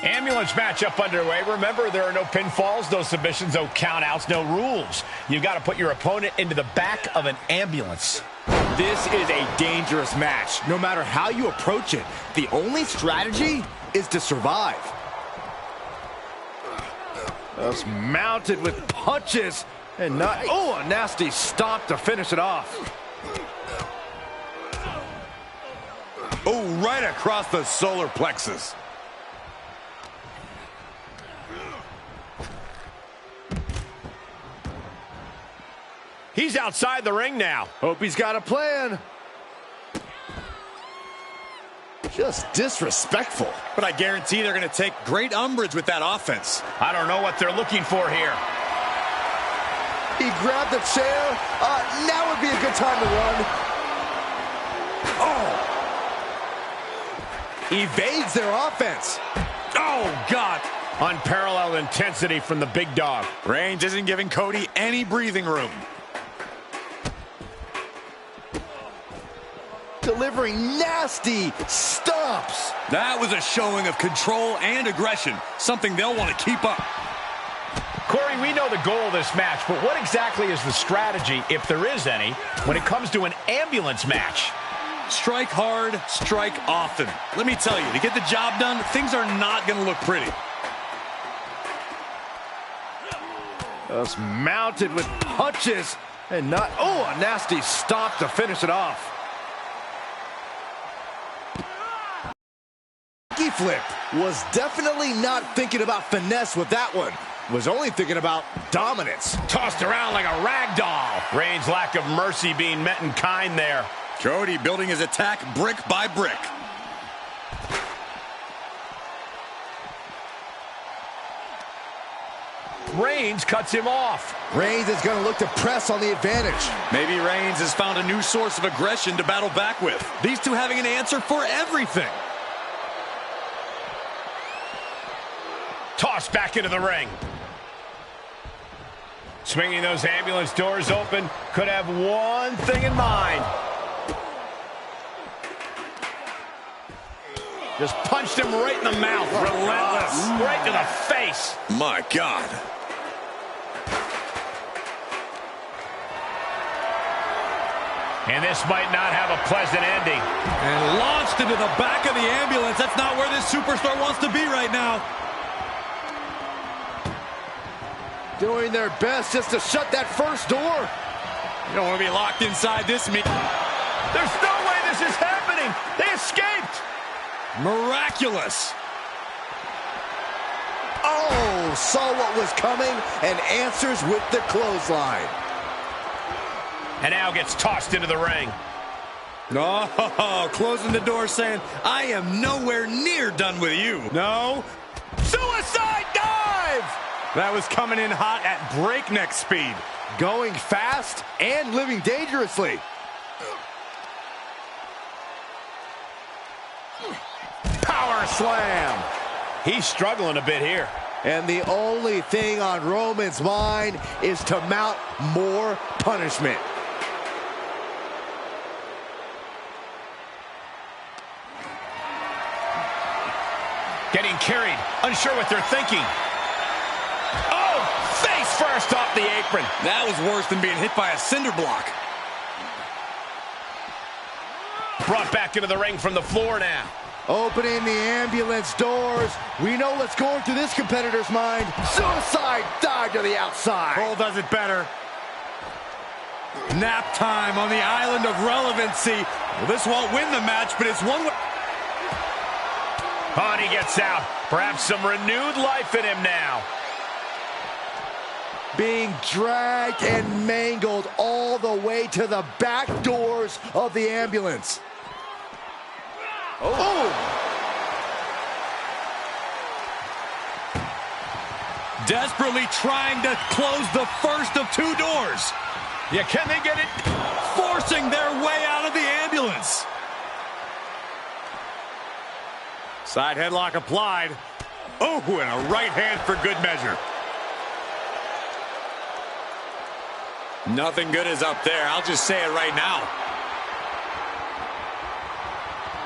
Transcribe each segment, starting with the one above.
Ambulance matchup underway. Remember, there are no pinfalls, no submissions, no countouts, no rules. You've got to put your opponent into the back of an ambulance. This is a dangerous match. No matter how you approach it, the only strategy is to survive. Just mounted with punches and not... Oh, a nasty stop to finish it off. Oh, right across the solar plexus. He's outside the ring now. Hope he's got a plan. Just disrespectful. But I guarantee they're going to take great umbrage with that offense. I don't know what they're looking for here. He grabbed the chair. Now would be a good time to run. Oh! Evades their offense. Oh, God. Unparalleled intensity from the big dog. Reigns isn't giving Cody any breathing room. Delivering nasty stomps. That was a showing of control and aggression, something they'll want to keep up. Corey, we know the goal of this match, but what exactly is the strategy, if there is any, when it comes to an ambulance match? Strike hard, strike often. Let me tell you, to get the job done, things are not going to look pretty. Just mounted with punches and not... Oh, a nasty stop to finish it off. Flip was definitely not thinking about finesse with that one. Was only thinking about dominance. Tossed around like a rag doll. Reigns' lack of mercy being met in kind there. Cody building his attack brick by brick. Reigns cuts him off. Reigns is going to look to press on the advantage. Maybe Reigns has found a new source of aggression to battle back with. These two having an answer for everything. Tossed back into the ring. Swinging those ambulance doors open. Could have one thing in mind. Just punched him right in the mouth. Relentless. Right to the face. My God. And this might not have a pleasant ending. And launched into the back of the ambulance. That's not where this superstar wants to be right now. Doing their best just to shut that first door. You don't want to be locked inside this meeting. There's no way this is happening. They escaped. Miraculous. Oh, saw what was coming and answers with the clothesline. And now gets tossed into the ring. No, closing the door saying, I am nowhere near done with you. No. Suicide dive! That was coming in hot at breakneck speed. Going fast and living dangerously. Power slam. He's struggling a bit here. And the only thing on Roman's mind is to mount more punishment. Getting carried, unsure what they're thinking. Oh, face first off the apron. That was worse than being hit by a cinder block. Brought back into the ring from the floor now. Opening the ambulance doors. We know what's going through this competitor's mind. Suicide dive to the outside. Cole does it better. Nap time on the island of relevancy. Well, this won't win the match, but it's one way. Oh, and he gets out. Perhaps some renewed life in him now. Being dragged and mangled all the way to the back doors of the ambulance. Oh! Desperately trying to close the first of two doors. Yeah, can they get it? Forcing their way out of the ambulance. Side headlock applied. Oh, and a right hand for good measure. Nothing good is up there. I'll just say it right now.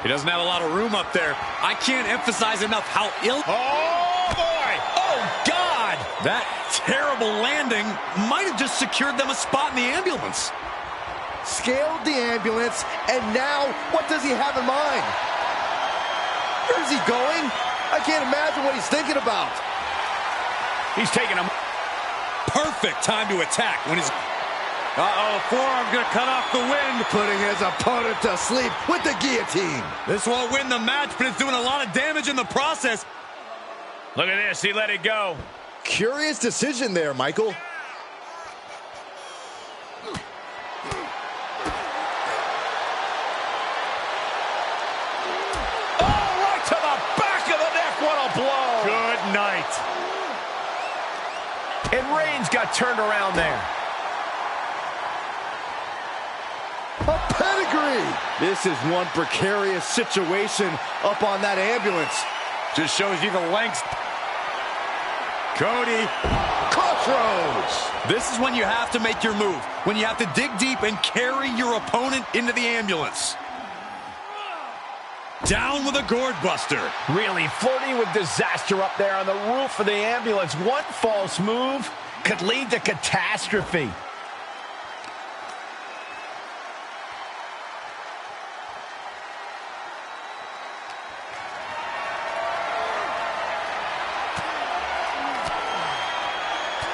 He doesn't have a lot of room up there. I can't emphasize enough how ill... Oh, boy! Oh, God! That terrible landing might have just secured them a spot in the ambulance. Scaled the ambulance, and now what does he have in mind? Where's he going? I can't imagine what he's thinking about. He's taking him. Perfect time to attack when he's... Uh-oh, forearm gonna cut off the wind. Putting his opponent to sleep with the guillotine. This won't win the match, but it's doing a lot of damage in the process. Look at this, he let it go. Curious decision there, Michael. Good night. And Reigns got turned around there. A pedigree. This is one precarious situation up on that ambulance. Just shows you the lengths. Cody. Crossroads. This is when you have to make your move. When you have to dig deep and carry your opponent into the ambulance. Down with a gourd buster. Really flirting with disaster up there on the roof of the ambulance. One false move could lead to catastrophe.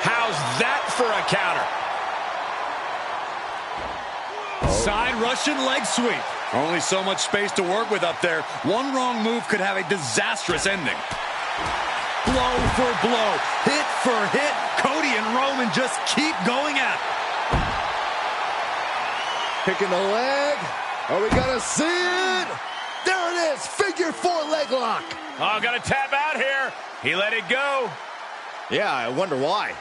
How's that for a counter? Side Russian leg sweep. Only so much space to work with up there. One wrong move could have a disastrous ending. Blow for blow, hit for hit. Cody and Roman just keep going at it. Picking the leg. Are we gonna see it? There it is, figure four leg lock. Oh, got to tap out here. He let it go. Yeah, I wonder why.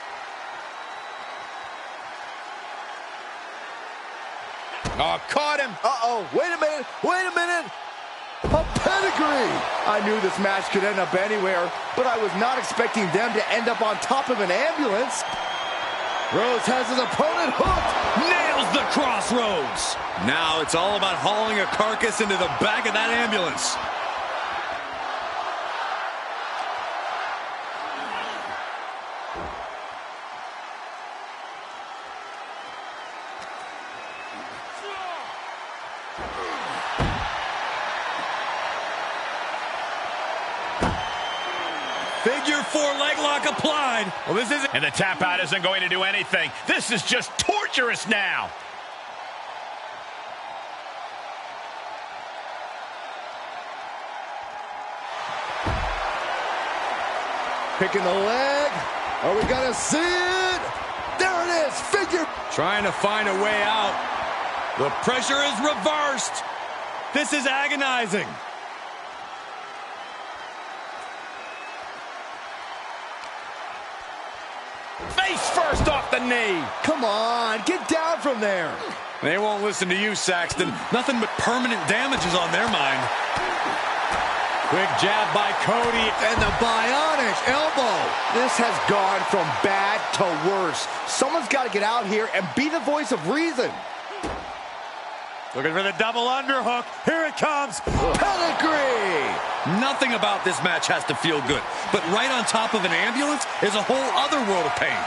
Oh, caught him. Uh-oh, wait a minute, wait a minute. A pedigree. I knew this match could end up anywhere, but I was not expecting them to end up on top of an ambulance. Rhodes has his opponent hooked. Nails the crossroads. Now it's all about hauling a carcass into the back of that ambulance. Figure four leg lock applied. Well, this isn't... And the tap out isn't going to do anything. This is just torturous now. Picking the leg. Are we gonna see it? There it is, figure. Trying to find a way out. The pressure is reversed. This is agonizing. Face first off the knee. Come on, get down from there. They won't listen to you, Saxton. Nothing but permanent damage is on their mind. Quick jab by Cody. And the bionic elbow. This has gone from bad to worse. Someone's got to get out here and be the voice of reason. Looking for the double underhook. Here it comes. Pedigree. Nothing about this match has to feel good. But right on top of an ambulance is a whole other world of pain.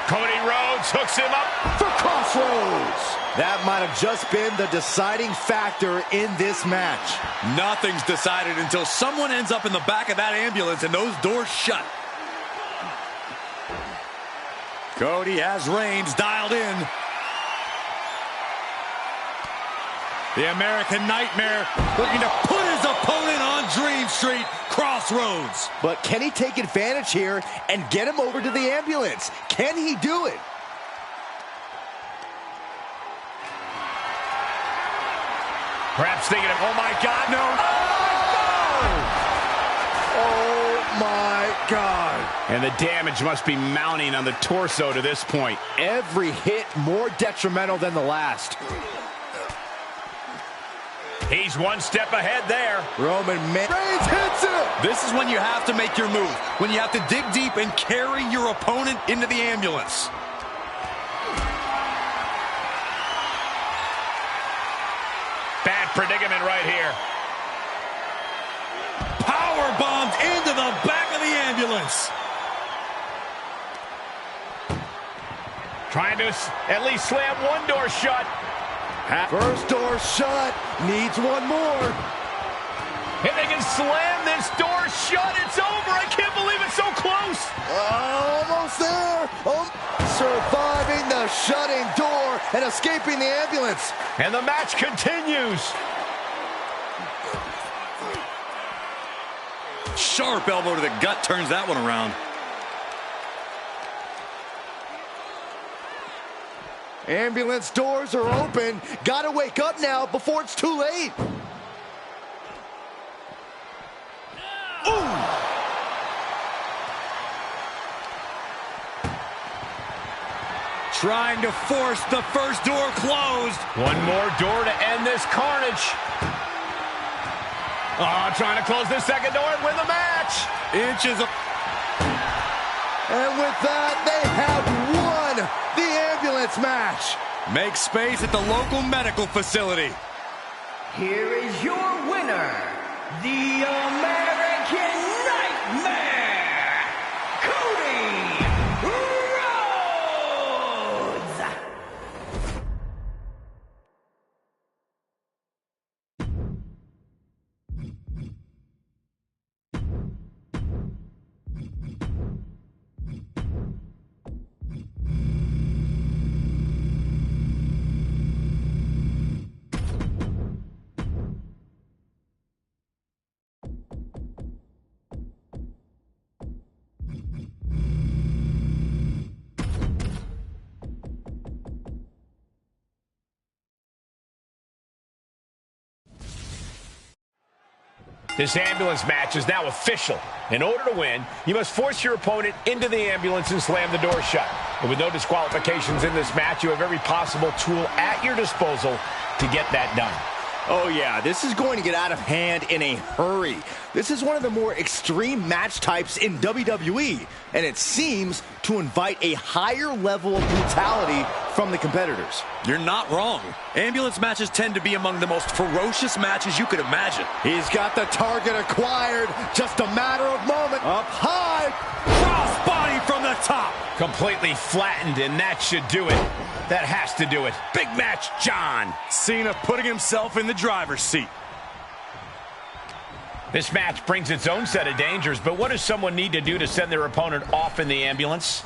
Cody Rhodes hooks him up for crossroads. That might have just been the deciding factor in this match. Nothing's decided until someone ends up in the back of that ambulance and those doors shut. Cody has Reigns dialed in. The American Nightmare looking to put his opponent on Dream Street. Crossroads. But can he take advantage here and get him over to the ambulance? Can he do it? Perhaps thinking of, oh my God, no. Oh my God. And the damage must be mounting on the torso to this point. Every hit more detrimental than the last. He's one step ahead there. Reigns hits it. This is when you have to make your move. When you have to dig deep and carry your opponent into the ambulance. predicament right here. Power bombed into the back of the ambulance. Trying to at least slam one door shut. First door shut. Needs one more. If they can slam this door shut, it's over. I can't believe it's so close. Almost there. Surviving the shutting door and escaping the ambulance. And the match continues. Sharp elbow to the gut turns that one around. Ambulance doors are open. Gotta wake up now before it's too late. Ooh! Trying to force the first door closed. One more door to end this carnage. Trying to close this second door and win the match. Inches of... And with that, they have won the ambulance match. Make space at the local medical facility. Here is your winner, the American Nightmare, Cody Rhodes. This ambulance match is now official. In order to win, you must force your opponent into the ambulance and slam the door shut. And with no disqualifications in this match, you have every possible tool at your disposal to get that done. Oh yeah, this is going to get out of hand in a hurry. This is one of the more extreme match types in WWE, and it seems to invite a higher level of brutality from the competitors. You're not wrong. Ambulance matches tend to be among the most ferocious matches you could imagine. He's got the target acquired, just a matter of moment. Up high. Crossbody from the top. Completely flattened, and that should do it. That has to do it. Big match, John. Cena putting himself in the driver's seat. This match brings its own set of dangers, but what does someone need to do to send their opponent off in the ambulance?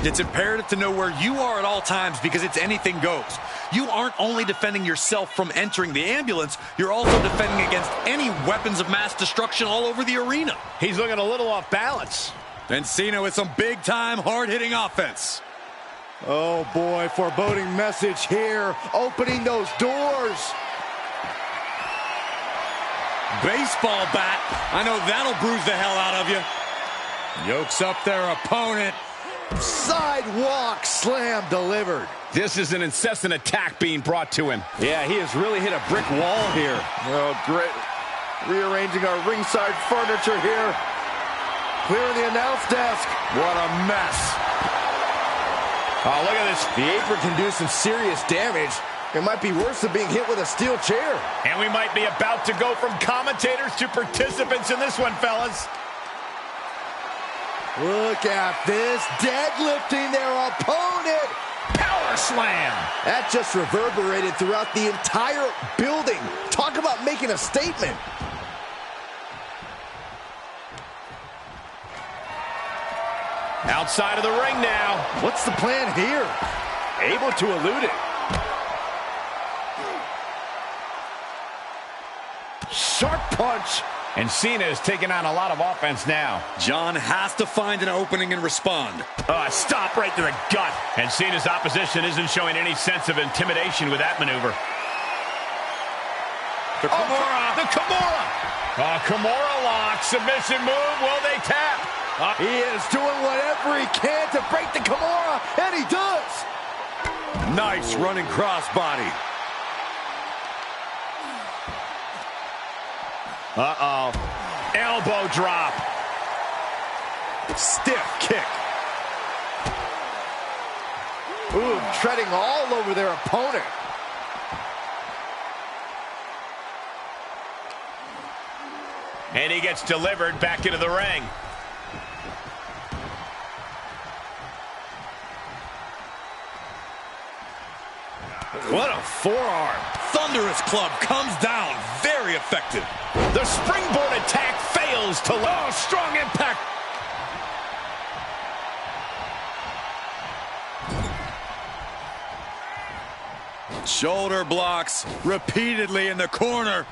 It's imperative to know where you are at all times because it's anything goes. You aren't only defending yourself from entering the ambulance, you're also defending against any weapons of mass destruction all over the arena. He's looking a little off balance. And Cena with some big-time, hard-hitting offense. Oh boy, foreboding message here. Opening those doors. Baseball bat. I know that'll bruise the hell out of you. Yokes up their opponent. Sidewalk slam delivered. This is an incessant attack being brought to him. Yeah, he has really hit a brick wall here. Oh, great. Rearranging our ringside furniture here. Clearing the announce desk. What a mess. Oh, look at this. The apron can do some serious damage. It might be worse than being hit with a steel chair. And we might be about to go from commentators to participants in this one, fellas. Look at this, deadlifting their opponent. Power slam. That just reverberated throughout the entire building. Talk about making a statement. Outside of the ring now. What's the plan here? Able to elude it. Sharp punch. And Cena is taking on a lot of offense now. John has to find an opening and respond. Stop right to the gut. And Cena's opposition isn't showing any sense of intimidation with that maneuver. The Kimura. The Kimura. Kimura lock. Submission move. Will they tap? He is doing whatever he can to break the Kimura, and he does. Nice running crossbody. Uh-oh. Elbow drop. Stiff kick. Ooh, treading all over their opponent. And he gets delivered back into the ring. What a forearm. Thunderous club comes down. Very effective. The springboard attack fails to... Oh, strong impact. Shoulder blocks repeatedly in the corner.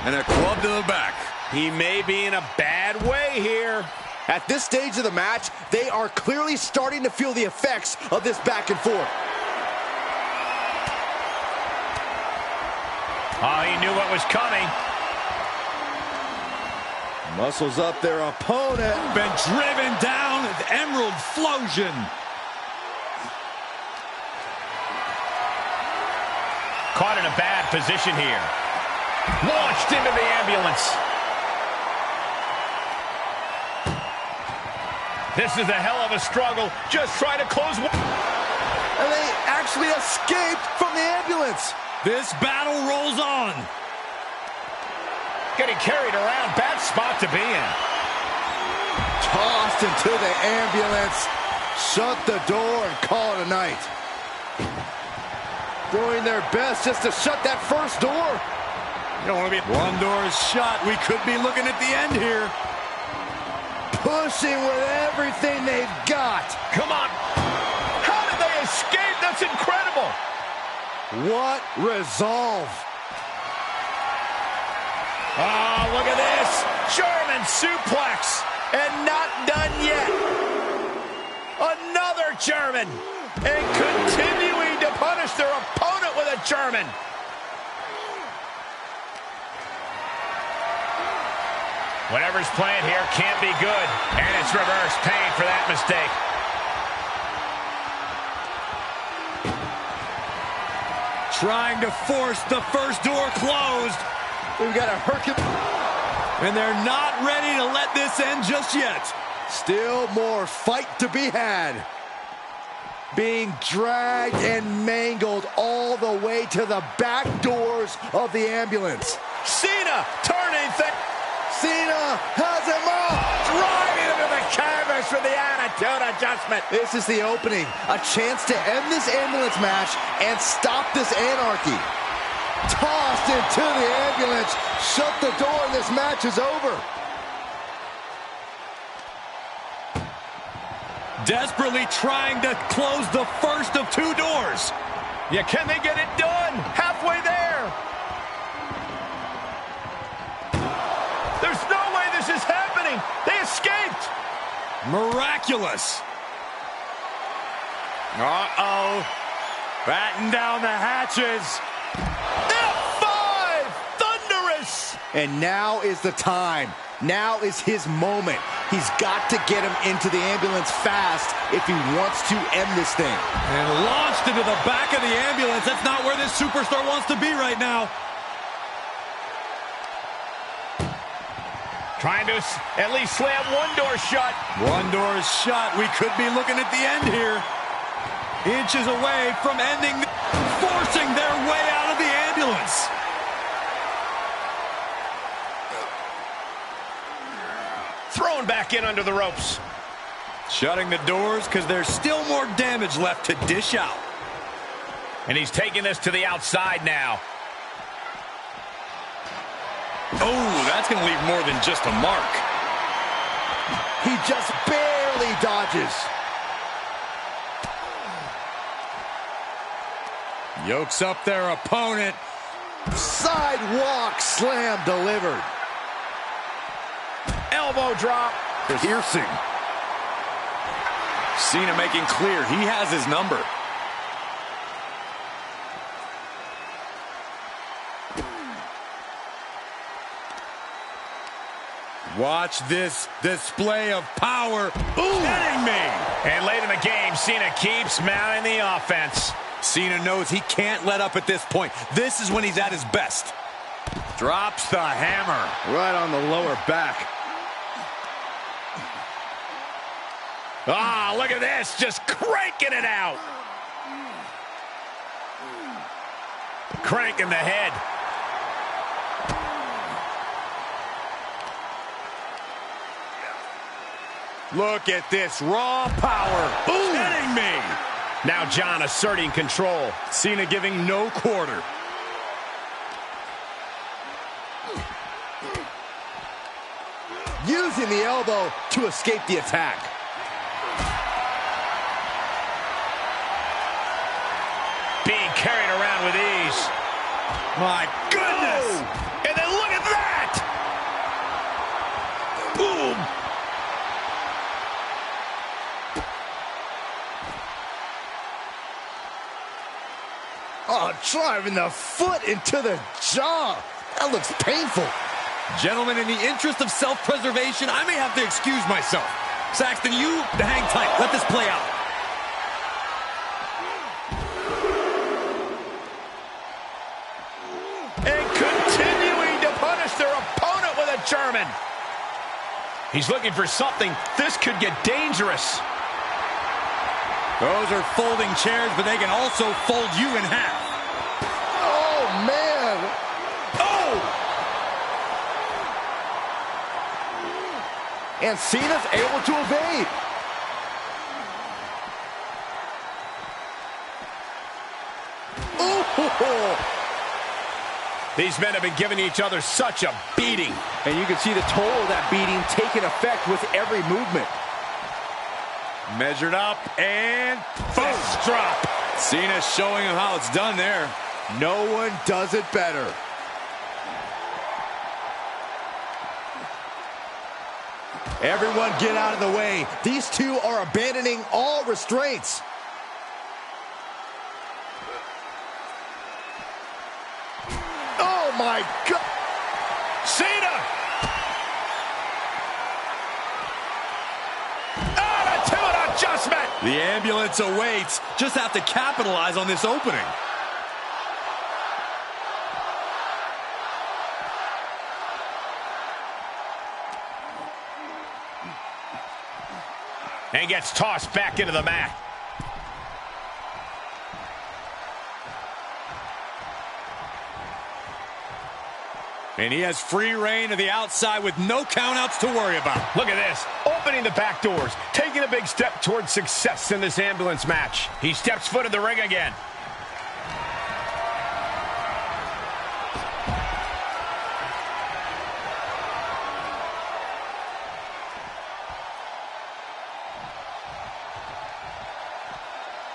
And a club to the back. He may be in a bad way here. At this stage of the match, they are clearly starting to feel the effects of this back and forth. Oh, he knew what was coming. Muscles up their opponent. Been driven down. The Emerald Flosion. Caught in a bad position here. Launched into the ambulance. This is a hell of a struggle. Just trying to close one. And they actually escaped from the ambulance. This battle rolls on. Getting carried around. Bad spot to be in. Tossed into the ambulance. Shut the door and call it a night. Doing their best just to shut that first door. You don't want to be... One door is shut. We could be looking at the end here. Pushing with everything they've got. Come on. How did they escape? That's incredible. What resolve. Oh, look at this. German suplex. And not done yet. Another German. And continuing to punish their opponent with a German. Whatever's playing here can't be good. And it's reverse pain for that mistake. Trying to force the first door closed. We've got a Hercules. And they're not ready to let this end just yet. Still more fight to be had. Being dragged and mangled all the way to the back doors of the ambulance. Cena turning things. Cena has him up. Driving him to the canvas with the attitude adjustment. This is the opening. A chance to end this ambulance match and stop this anarchy. Tossed into the ambulance. Shut the door and this match is over. Desperately trying to close the first of two doors. Yeah, can they get it done? Halfway there. There's no way this is happening. They escaped. Miraculous. Uh-oh. Batten down the hatches. F5! Thunderous! And now is the time. Now is his moment. He's got to get him into the ambulance fast if he wants to end this thing. And launched into the back of the ambulance. That's not where this superstar wants to be right now. Trying to at least slam one door shut. One door is shut. We could be looking at the end here. Inches away from ending, forcing their way out of the ambulance. Thrown back in under the ropes. Shutting the doors because there's still more damage left to dish out. And he's taking this to the outside now. Oh, that's going to leave more than just a mark. He just barely dodges. Yokes up their opponent. Sidewalk slam delivered. Elbow drop. Piercing. Cena making clear he has his number. Watch this display of power. Ooh. Kidding me. And late in the game, Cena keeps mounting the offense. Cena knows he can't let up at this point. This is when he's at his best. Drops the hammer. Right on the lower back. Ah, look at this. Just cranking it out. Cranking the head. Look at this raw power. Boom! Kidding me. Now John asserting control. Cena giving no quarter. Using the elbow to escape the attack. Being carried around with ease. My goodness! Oh! And then look at that! Boom! Oh, driving the foot into the jaw. That looks painful. Gentlemen, in the interest of self-preservation, I may have to excuse myself. Saxton, you hang tight. Let this play out. And continuing to punish their opponent with a German. He's looking for something. This could get dangerous. Those are folding chairs, but they can also fold you in half. Oh, man. Oh! And Cena's able to evade. Ooh. These men have been giving each other such a beating. And you can see the toll of that beating taking effect with every movement. Measured up and Fist drop. Cena showing him how it's done there. No one does it better. Everyone get out of the way. These two are abandoning all restraints. Oh my God. Cena! Attitude adjustment! The ambulance awaits. Just have to capitalize on this opening. And gets tossed back into the mat. And he has free reign to the outside with no countouts to worry about. Look at this, opening the back doors, taking a big step towards success in this ambulance match. He steps foot in the ring again.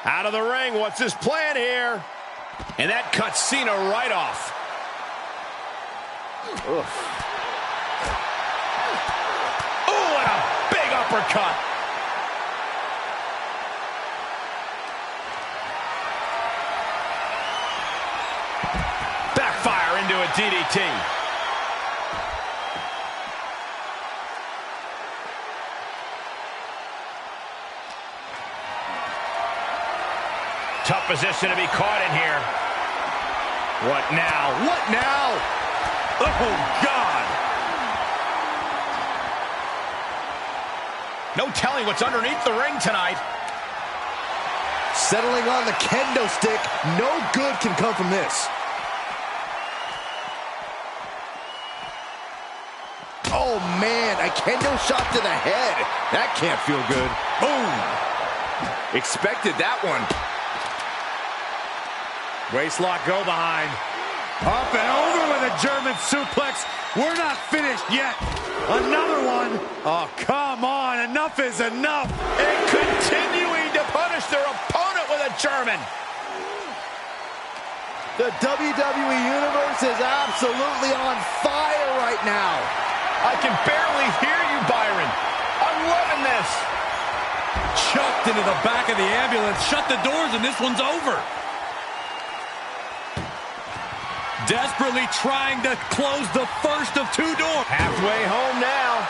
Out of the ring, what's his plan here? And that cuts Cena right off. Ugh. Oh, and a big uppercut. Backfire into a DDT. Tough position to be caught in here. What now? What now? Oh, God! No telling what's underneath the ring tonight. Settling on the kendo stick. No good can come from this. Oh, man. A kendo shot to the head. That can't feel good. Boom. Expected that one. Waistlock go behind. Up and over with a German suplex. We're not finished yet. Another one. Oh, come on. Enough is enough. And continuing to punish their opponent with a German. The WWE Universe is absolutely on fire right now. I can barely hear you, Byron. I'm loving this. Chucked into the back of the ambulance. Shut the doors and this one's over. Desperately trying to close the first of two doors. Halfway home now.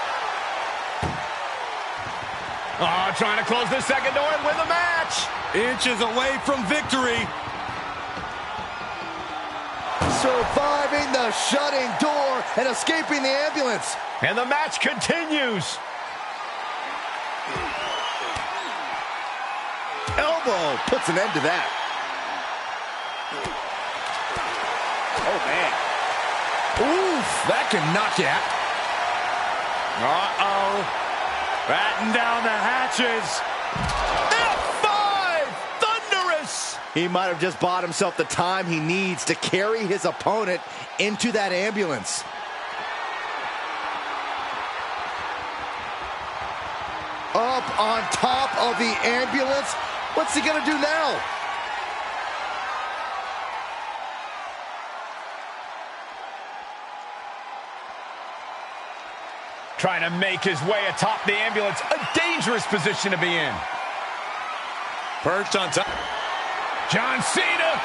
Oh, trying to close the second door and win the match. Inches away from victory. Surviving the shutting door and escaping the ambulance. And the match continues. Elbow puts an end to that. Oh, man. Oof, that can knock you out. Uh-oh. Batten down the hatches. F5! Thunderous! He might have just bought himself the time he needs to carry his opponent into that ambulance. Up on top of the ambulance. What's he gonna do now? Trying to make his way atop the ambulance. A dangerous position to be in. Perched on top. John Cena.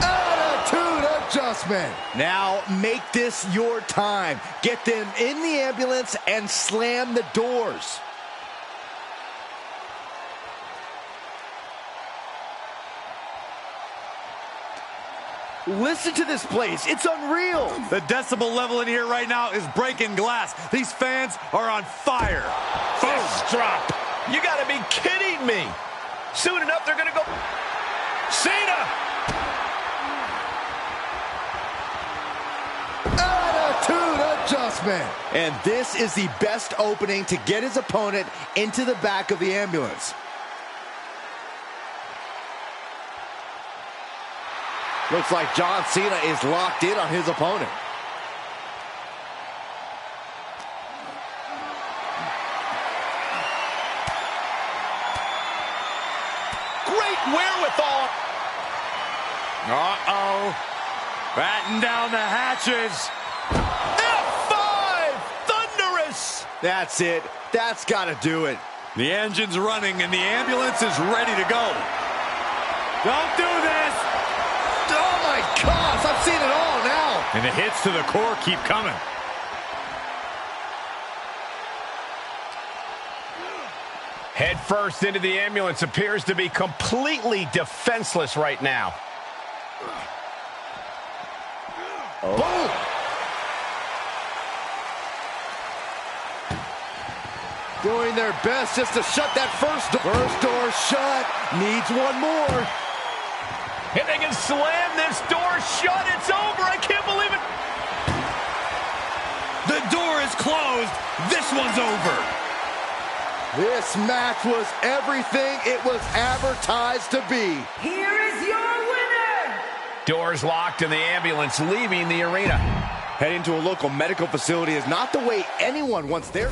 Attitude adjustment. Now make this your time. Get them in the ambulance and slam the doors. Listen to this place. It's unreal. The decibel level in here right now is breaking glass. These fans are on fire. Fist drop. You got to be kidding me. Soon enough, they're going to go. Cena. Attitude adjustment. And this is the best opening to get his opponent into the back of the ambulance. Looks like John Cena is locked in on his opponent. Great wherewithal. Uh-oh. Batten down the hatches. F5! Thunderous! That's it. That's got to do it. The engine's running and the ambulance is ready to go. Don't do this! Oh my gosh, I've seen it all now. And the hits to the core keep coming. Head first into the ambulance, appears to be completely defenseless right now. Oh. Boom! Doing their best just to shut that first door. First door shut. Needs one more. And they can slam this door shut. It's over. I can't believe it. The door is closed. This one's over. This match was everything it was advertised to be. Here is your winner. Doors locked and the ambulance leaving the arena. Heading to a local medical facility is not the way anyone wants their...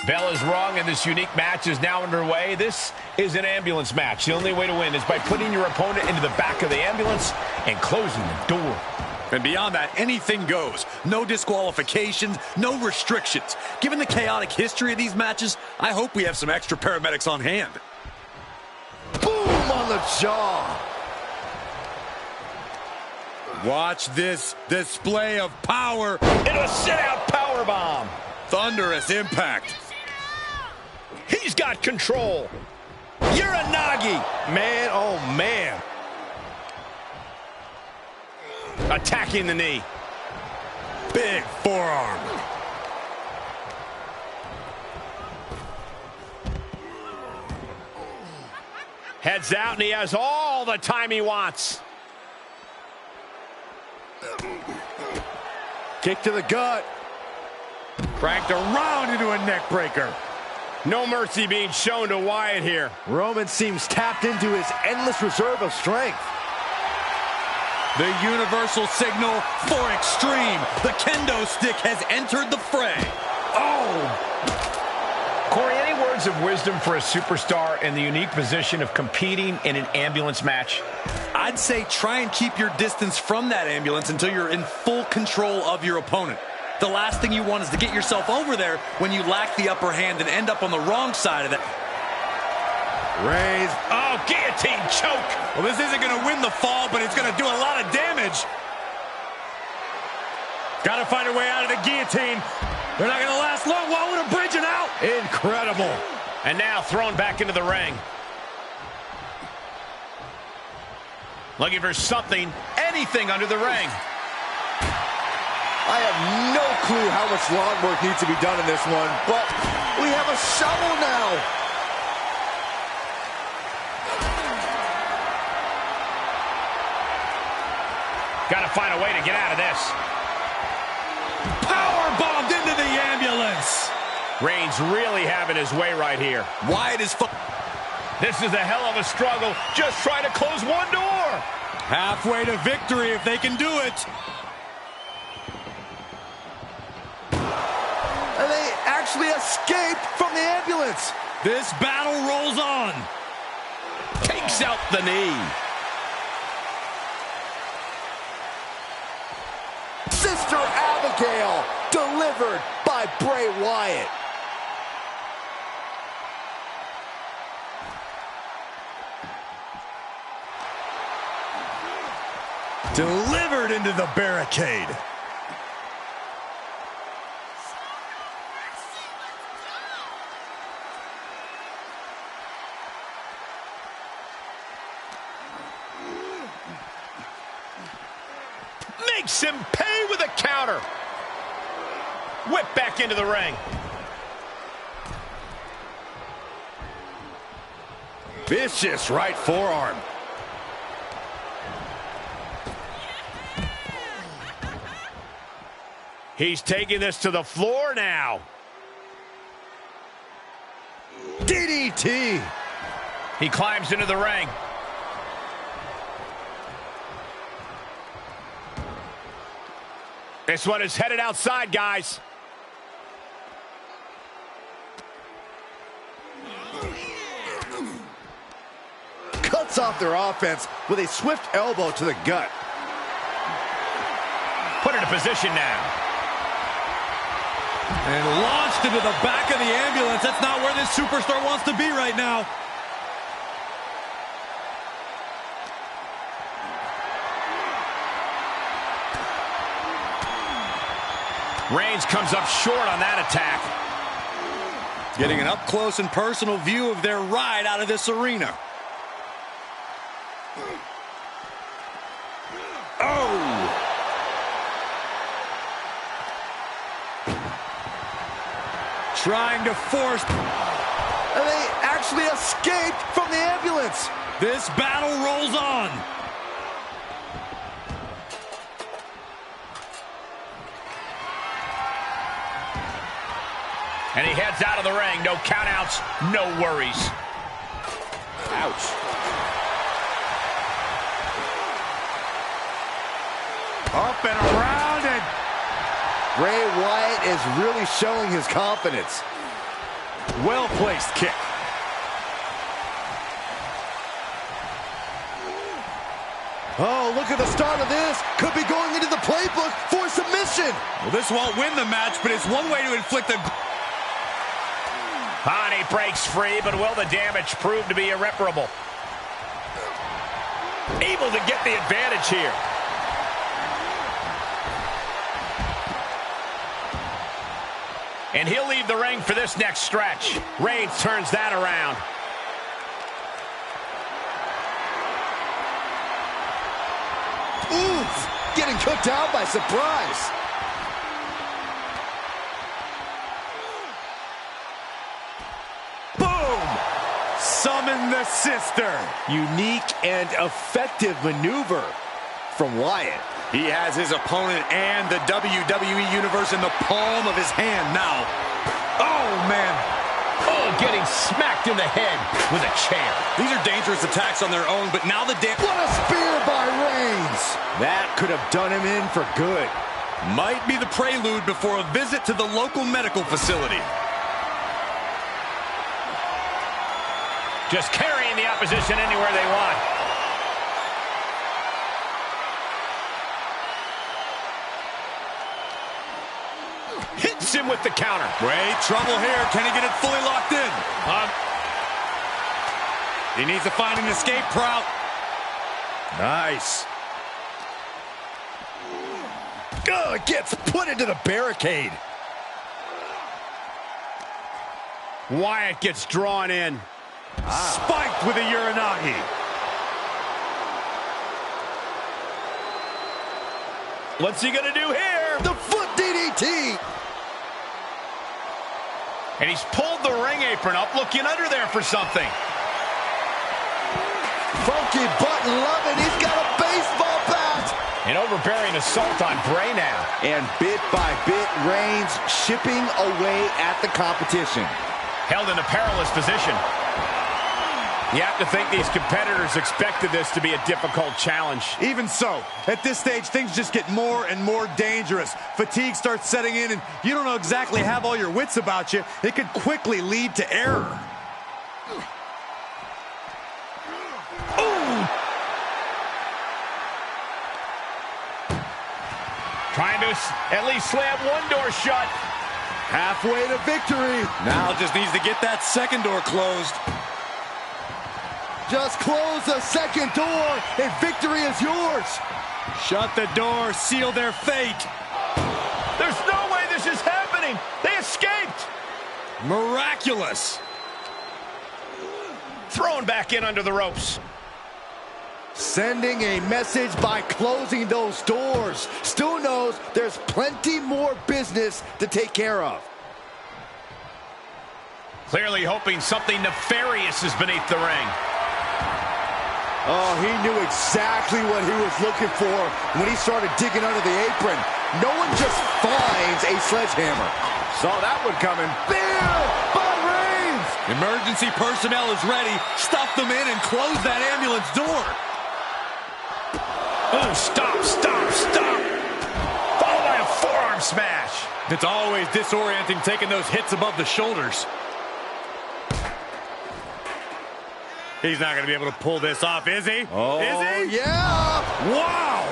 Bell is wrong, and this unique match is now underway. This is an ambulance match. The only way to win is by putting your opponent into the back of the ambulance and closing the door. And beyond that, anything goes. No disqualifications, no restrictions. Given the chaotic history of these matches, I hope we have some extra paramedics on hand. Boom on the jaw. Watch this display of power. Into a sit-out powerbomb. Thunderous impact. He's got control. Uranagi. Man, oh man. Attacking the knee. Big forearm. Heads out, and he has all the time he wants. Kick to the gut. Cranked around into a neck breaker. No mercy being shown to Wyatt here. Roman seems tapped into his endless reserve of strength. The universal signal for extreme. The kendo stick has entered the fray. Oh! Corey, any words of wisdom for a superstar in the unique position of competing in an ambulance match? I'd say try and keep your distance from that ambulance until you're in full control of your opponent. The last thing you want is to get yourself over there when you lack the upper hand and end up on the wrong side of it. Raise. Oh, guillotine choke. Well, this isn't going to win the fall, but it's going to do a lot of damage. Got to find a way out of the guillotine. They're not going to last long. Why would a bridge and out? Incredible. And now thrown back into the ring. Looking for something, anything under the ring. I have no clue how much lawn work needs to be done in this one, but we have a shovel now. Got to find a way to get out of this. Power bombed into the ambulance. Reigns really having his way right here. Wyatt is... This is a hell of a struggle. Just trying to close one door. Halfway to victory if they can do it. And they actually escaped from the ambulance. This battle rolls on. Takes out the knee. Sister Abigail, delivered by Bray Wyatt. Delivered into the barricade. Makes him pay with a counter. Whip back into the ring. Vicious right forearm. He's taking this to the floor now. DDT. He climbs into the ring. This one is headed outside, guys. Cuts off their offense with a swift elbow to the gut. Put into position now. And launched into the back of the ambulance. That's not where this superstar wants to be right now. Reigns comes up short on that attack. Getting an up-close and personal view of their ride out of this arena. Oh! Trying to force... And they actually escaped from the ambulance. This battle rolls on. And he heads out of the ring. No countouts, no worries. Ouch. Up and around, and Bray Wyatt is really showing his confidence. well-placed kick. Oh, look at the start of this. Could be going into the playbook for submission. Well, this won't win the match, but it's one way to inflict a... And he breaks free, but will the damage prove to be irreparable? Able to get the advantage here. And he'll leave the ring for this next stretch. Reigns turns that around. Oof, getting cooked out by surprise. Boom! Summon the sister. Unique and effective maneuver from Wyatt. He has his opponent and the WWE Universe in the palm of his hand now. Oh, man. Oh, getting smacked in the head with a chair. These are dangerous attacks on their own, but now the damage... What a spear by Reigns. That could have done him in for good. might be the prelude before a visit to the local medical facility. Just carrying the opposition anywhere they want. Hits him with the counter. Great trouble here. Can he get it fully locked in? He needs to find an escape route. Nice. Oh, it gets put into the barricade. Wyatt gets drawn in. Spiked with a Uranagi. What's he gonna do here? The foot DDT. And he's pulled the ring apron up, looking under there for something. Funky button, love it. He's got a baseball bat. An overbearing assault on Bray now. And bit by bit, Reigns chipping away at the competition. Held in a perilous position. You have to think these competitors expected this to be a difficult challenge. Even so, at this stage, things just get more and more dangerous. Fatigue starts setting in, and you don't know exactly have all your wits about you. It could quickly lead to error. Ooh! Trying to at least slam one door shut. Halfway to victory. Now just needs to get that second door closed. Just close the second door, and victory is yours. Shut the door, seal their fate. There's no way this is happening. They escaped. Miraculous. Thrown back in under the ropes. Sending a message by closing those doors. Stu knows there's plenty more business to take care of. Clearly hoping something nefarious is beneath the ring. Oh, he knew exactly what he was looking for when he started digging under the apron. No one just finds a sledgehammer. Saw that one coming. There by Reigns. Emergency personnel is ready. Stuff them in and close that ambulance door. Oh, stop, stop, stop. Followed by a forearm smash. It's always disorienting taking those hits above the shoulders. He's not going to be able to pull this off, is he? Oh, is he? Yeah. Wow.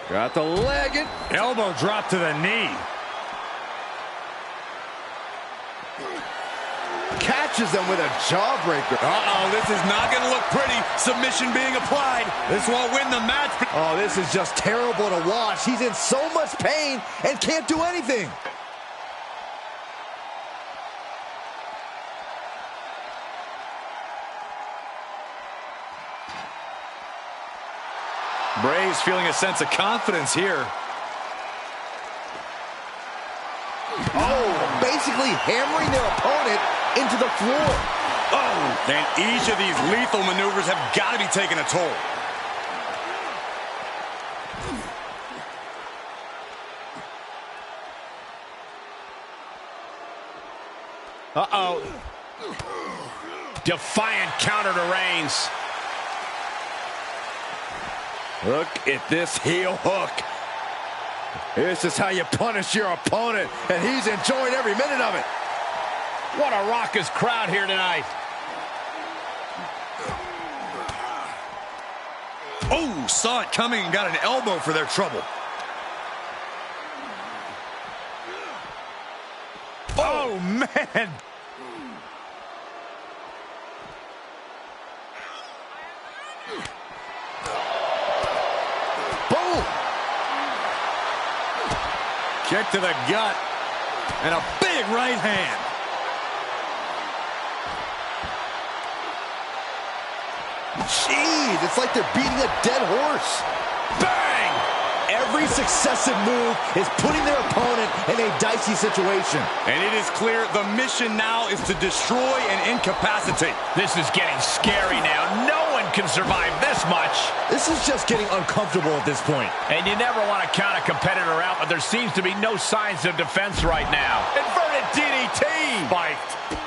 Got the leg in. Elbow drop to the knee. Catches them with a jawbreaker. Uh-oh, this is not going to look pretty. Submission being applied. This won't win the match. Oh, this is just terrible to watch. He's in so much pain and can't do anything. Bray's feeling a sense of confidence here. Oh, basically hammering their opponent into the floor. Oh, and each of these lethal maneuvers have got to be taking a toll. Uh-oh. Defiant counter to Reigns. Look at this heel hook. This is how you punish your opponent, and he's enjoying every minute of it. What a raucous crowd here tonight. Oh, saw it coming and got an elbow for their trouble. Oh, man. Boom. Kick to the gut. And a big right hand. Jeez, it's like they're beating a dead horse. Bang! Every successive move is putting their opponent in a dicey situation. And it is clear the mission now is to destroy and incapacitate. This is getting scary now. No one can survive this much. This is just getting uncomfortable at this point. And you never want to count a competitor out, but there seems to be no signs of defense right now. Inverted DDT! Spiked.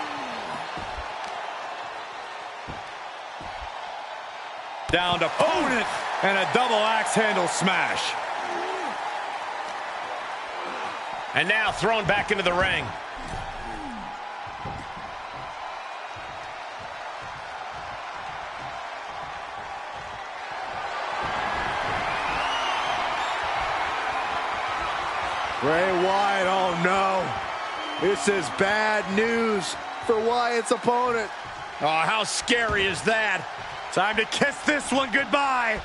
Down to opponent and a double axe handle smash. And now thrown back into the ring. Bray Wyatt, oh no. This is bad news for Wyatt's opponent. Oh, how scary is that? Time to kiss this one goodbye.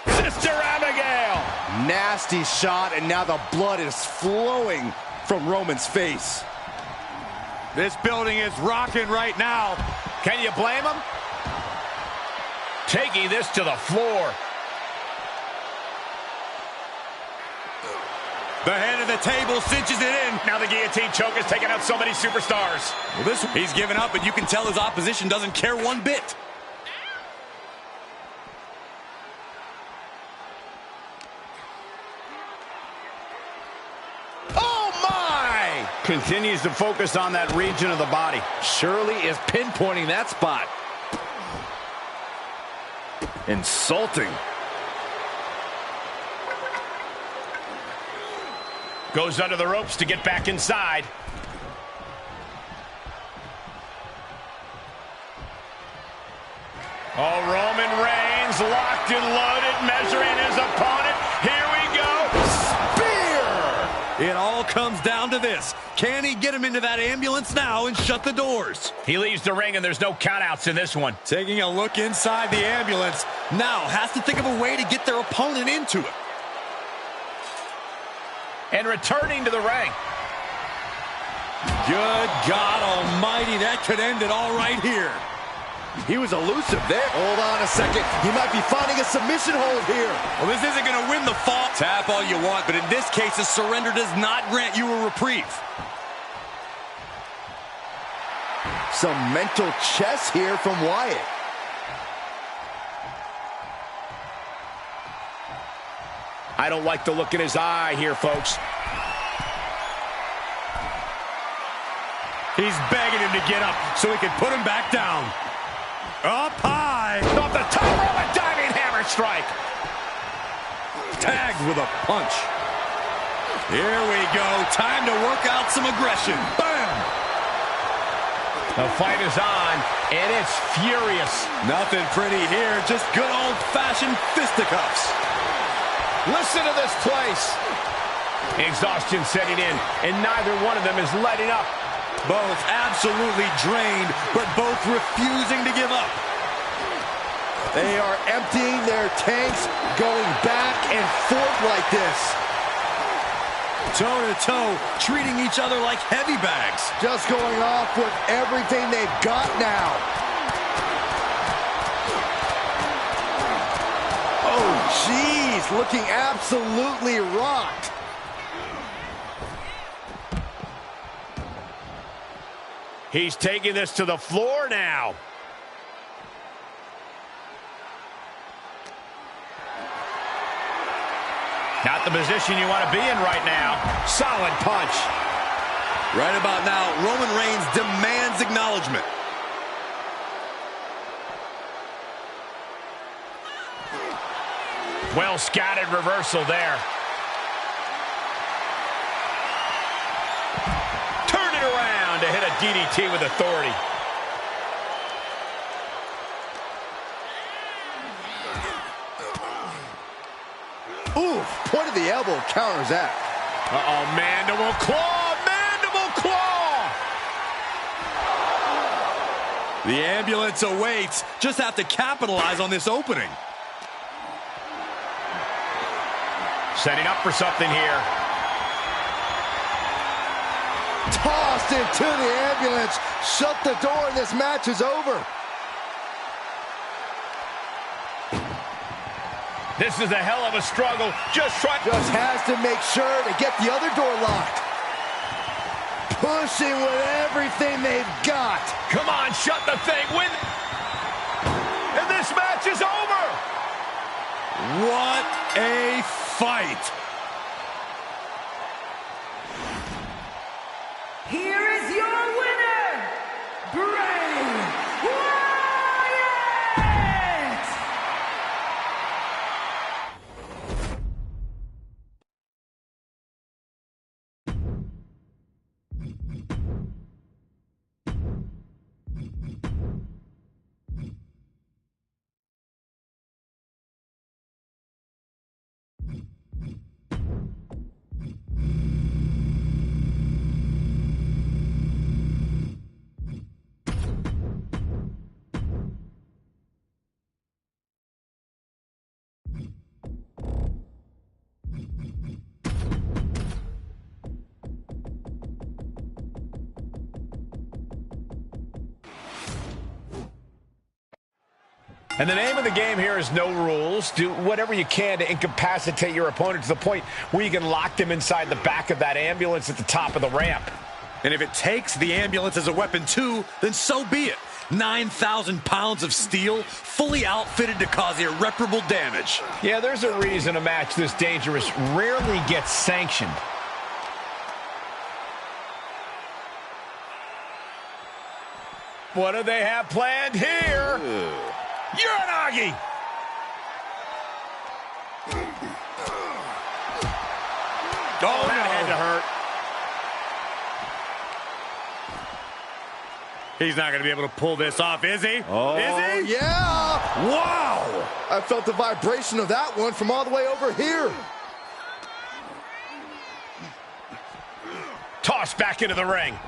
Sister Abigail. Nasty shot, and now the blood is flowing from Roman's face. This building is rocking right now. Can you blame him? Taking this to the floor. The head of the table cinches it in. Now the guillotine choke has taken out so many superstars. Well, he's given up, and you can tell his opposition doesn't care one bit. Oh, my! Continues to focus on that region of the body. Shirley is pinpointing that spot. Insulting. Goes under the ropes to get back inside. Oh, Roman Reigns locked and loaded, measuring his opponent. Here we go. Spear! It all comes down to this. Can he get him into that ambulance now and shut the doors? He leaves the ring, and there's no countouts in this one. Taking a look inside the ambulance. Now has to think of a way to get their opponent into it. And returning to the ring. Good God almighty, that could end it all right here. He was elusive there. Hold on a second. He might be finding a submission hold here. Well, this isn't going to win the fall. Tap all you want, but in this case, a surrender does not grant you a reprieve. Some mental chess here from Wyatt. I don't like the look in his eye here, folks. He's begging him to get up so he can put him back down. Up high. Off the top rope, a diving hammer strike. Tagged with a punch. Here we go. Time to work out some aggression. Bam! The fight is on, and it's furious. Nothing pretty here. Just good old-fashioned fisticuffs. Listen to this place. Exhaustion setting in, and neither one of them is letting up. Both absolutely drained, but both refusing to give up. They are emptying their tanks, going back and forth like this. Toe-to-toe, treating each other like heavy bags. Just going off with everything they've got now. Oh, jeez, looking absolutely rocked. He's taking this to the floor now. Not the position you want to be in right now. Solid punch. Right about now, Roman Reigns demands acknowledgement. Well scouted reversal there. Turn it around to hit a DDT with authority. Ooh, point of the elbow counters that. Uh-oh, mandible claw, mandible claw! The ambulance awaits. Just have to capitalize on this opening. Setting up for something here. Tossed into the ambulance. Shut the door and this match is over. This is a hell of a struggle. Just has to make sure to get the other door locked. Pushing with everything they've got. Come on, shut the thing. Win. And this match is over. What a fight. Here is your winner, Bray Wyatt! And the name of the game here is no rules. Do whatever you can to incapacitate your opponent to the point where you can lock them inside the back of that ambulance at the top of the ramp. And if it takes the ambulance as a weapon too, then so be it. 9,000 pounds of steel, fully outfitted to cause irreparable damage. Yeah, there's a reason a match this dangerous rarely gets sanctioned. What do they have planned here? Uranagi! Oh, that had to hurt. He's not going to be able to pull this off, is he? Oh, is he? Yeah! Wow! I felt the vibration of that one from all the way over here. Tossed back into the ring.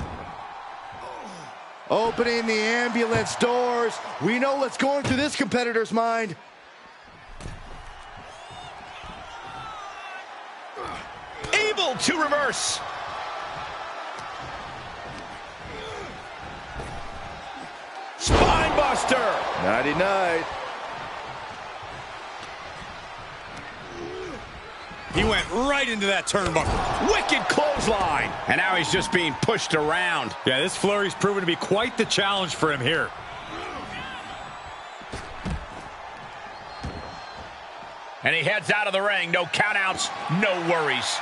Opening the ambulance doors. We know what's going through this competitor's mind. Able to reverse. Spine buster. Nighty-night. He went right into that turnbuckle. Wicked clothesline. And now he's just being pushed around. Yeah, this flurry's proven to be quite the challenge for him here. And he heads out of the ring. No countouts, no worries.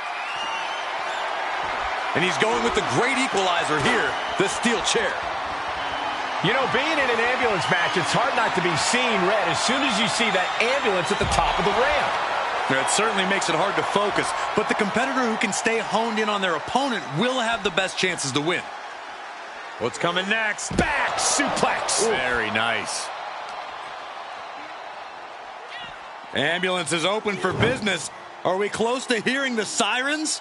And he's going with the great equalizer here, the steel chair. You know, being in an ambulance match, it's hard not to be seeing red as soon as you see that ambulance at the top of the ramp. It certainly makes it hard to focus, but the competitor who can stay honed in on their opponent will have the best chances to win. What's coming next? Back suplex. Ooh. Very nice. Ambulance is open for business. Are we close to hearing the sirens?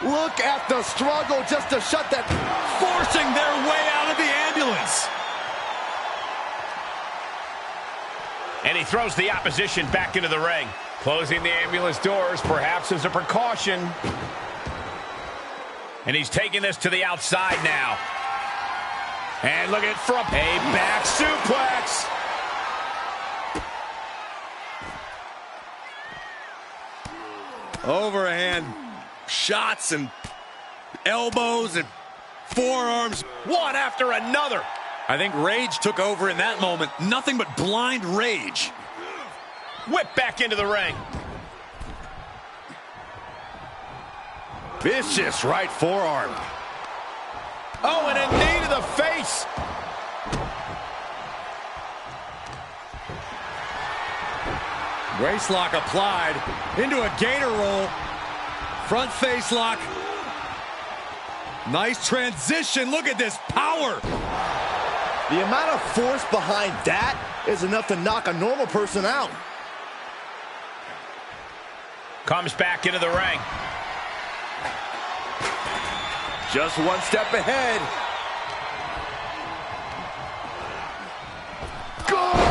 Look at the struggle just to shut that. Forcing their way out of the ambulance. And he throws the opposition back into the ring. Closing the ambulance doors, perhaps as a precaution. And he's taking this to the outside now. And look at it from a back suplex. Overhand shots and elbows and forearms, one after another. I think rage took over in that moment. Nothing but blind rage. Whip back into the ring. Vicious right forearm. Oh, and a knee to the face. Brace lock applied into a gator roll. Front face lock. Nice transition. Look at this power. The amount of force behind that is enough to knock a normal person out. Comes back into the ring. Just one step ahead. Gore!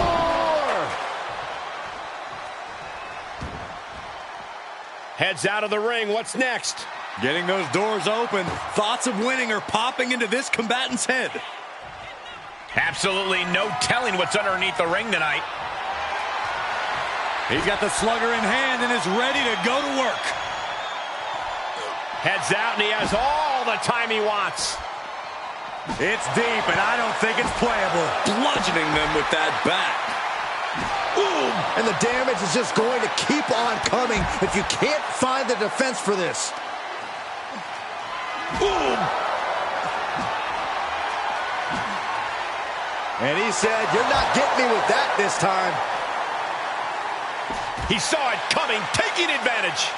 Heads out of the ring. What's next? Getting those doors open. Thoughts of winning are popping into this combatant's head. Absolutely no telling what's underneath the ring tonight. He's got the slugger in hand and is ready to go to work. Heads out and he has all the time he wants. It's deep and I don't think it's playable. Bludgeoning them with that bat. Boom! And the damage is just going to keep on coming if you can't find the defense for this. Boom! And he said, "You're not getting me with that this time." He saw it coming, taking advantage.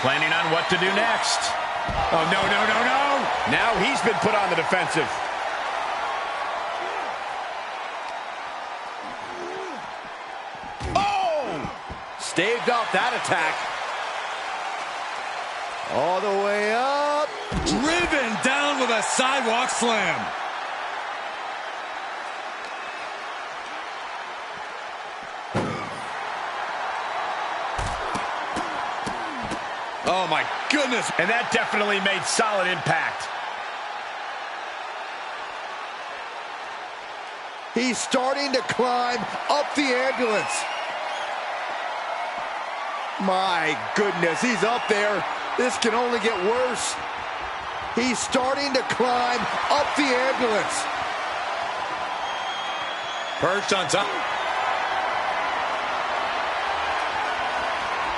Planning on what to do next. Oh, no, no, no, no. Now he's been put on the defensive. Oh! Staved off that attack. All the way up. Driven down with a sidewalk slam. Oh, my goodness. And that definitely made solid impact. He's starting to climb up the ambulance. My goodness, he's up there. This can only get worse. He's starting to climb up the ambulance. Perched on top.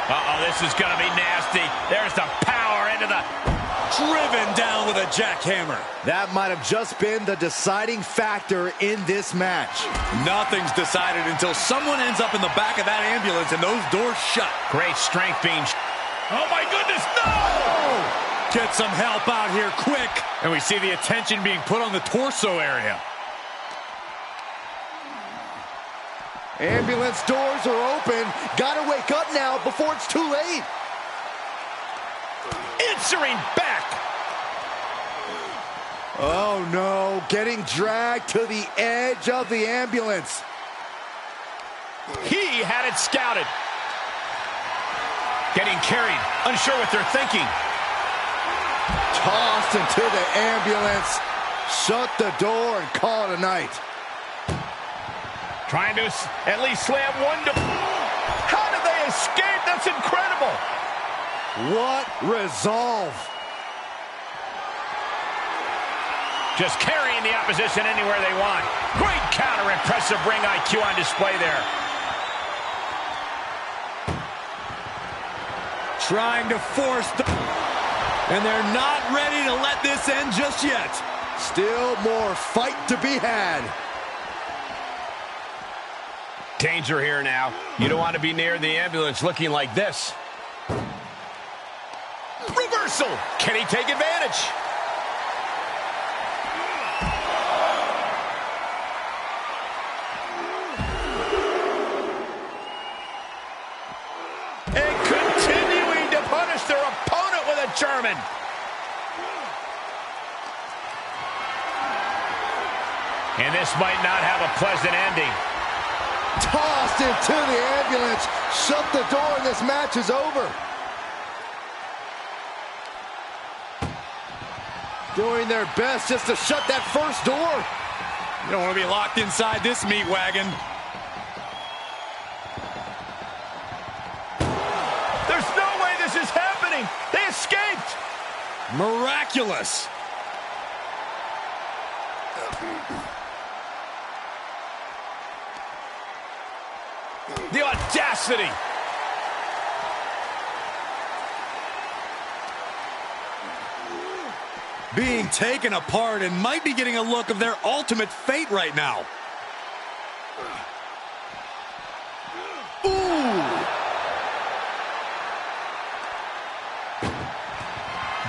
Uh-oh, this is going to be nasty. There's the power into the... Driven down with a jackhammer. That might have just been the deciding factor in this match. Nothing's decided until someone ends up in the back of that ambulance and those doors shut. Great strength being... Oh, my goodness, no! Get some help out here quick. And we see the attention being put on the torso area. Ambulance doors are open. Gotta wake up now before it's too late. Answering back. Oh no, getting dragged to the edge of the ambulance. He had it scouted. Getting carried, unsure what they're thinking. Tossed into the ambulance. Shut the door and call it a night. Trying to at least slam one door. How did they escape? That's incredible. What resolve. Just carrying the opposition anywhere they want. Great counter, impressive ring IQ on display there. Trying to force the... And they're not ready to let this end just yet. Still more fight to be had. Danger here now. You don't want to be near the ambulance looking like this. Reversal. Can he take advantage? And continuing to punish their opponent with a German. And this might not have a pleasant ending. Tossed into the ambulance. Shut the door and this match is over. Doing their best just to shut that first door. You don't want to be locked inside this meat wagon. There's no way this is happening. They escaped. Miraculous. The audacity. Being taken apart and might be getting a look of their ultimate fate right now. Ooh.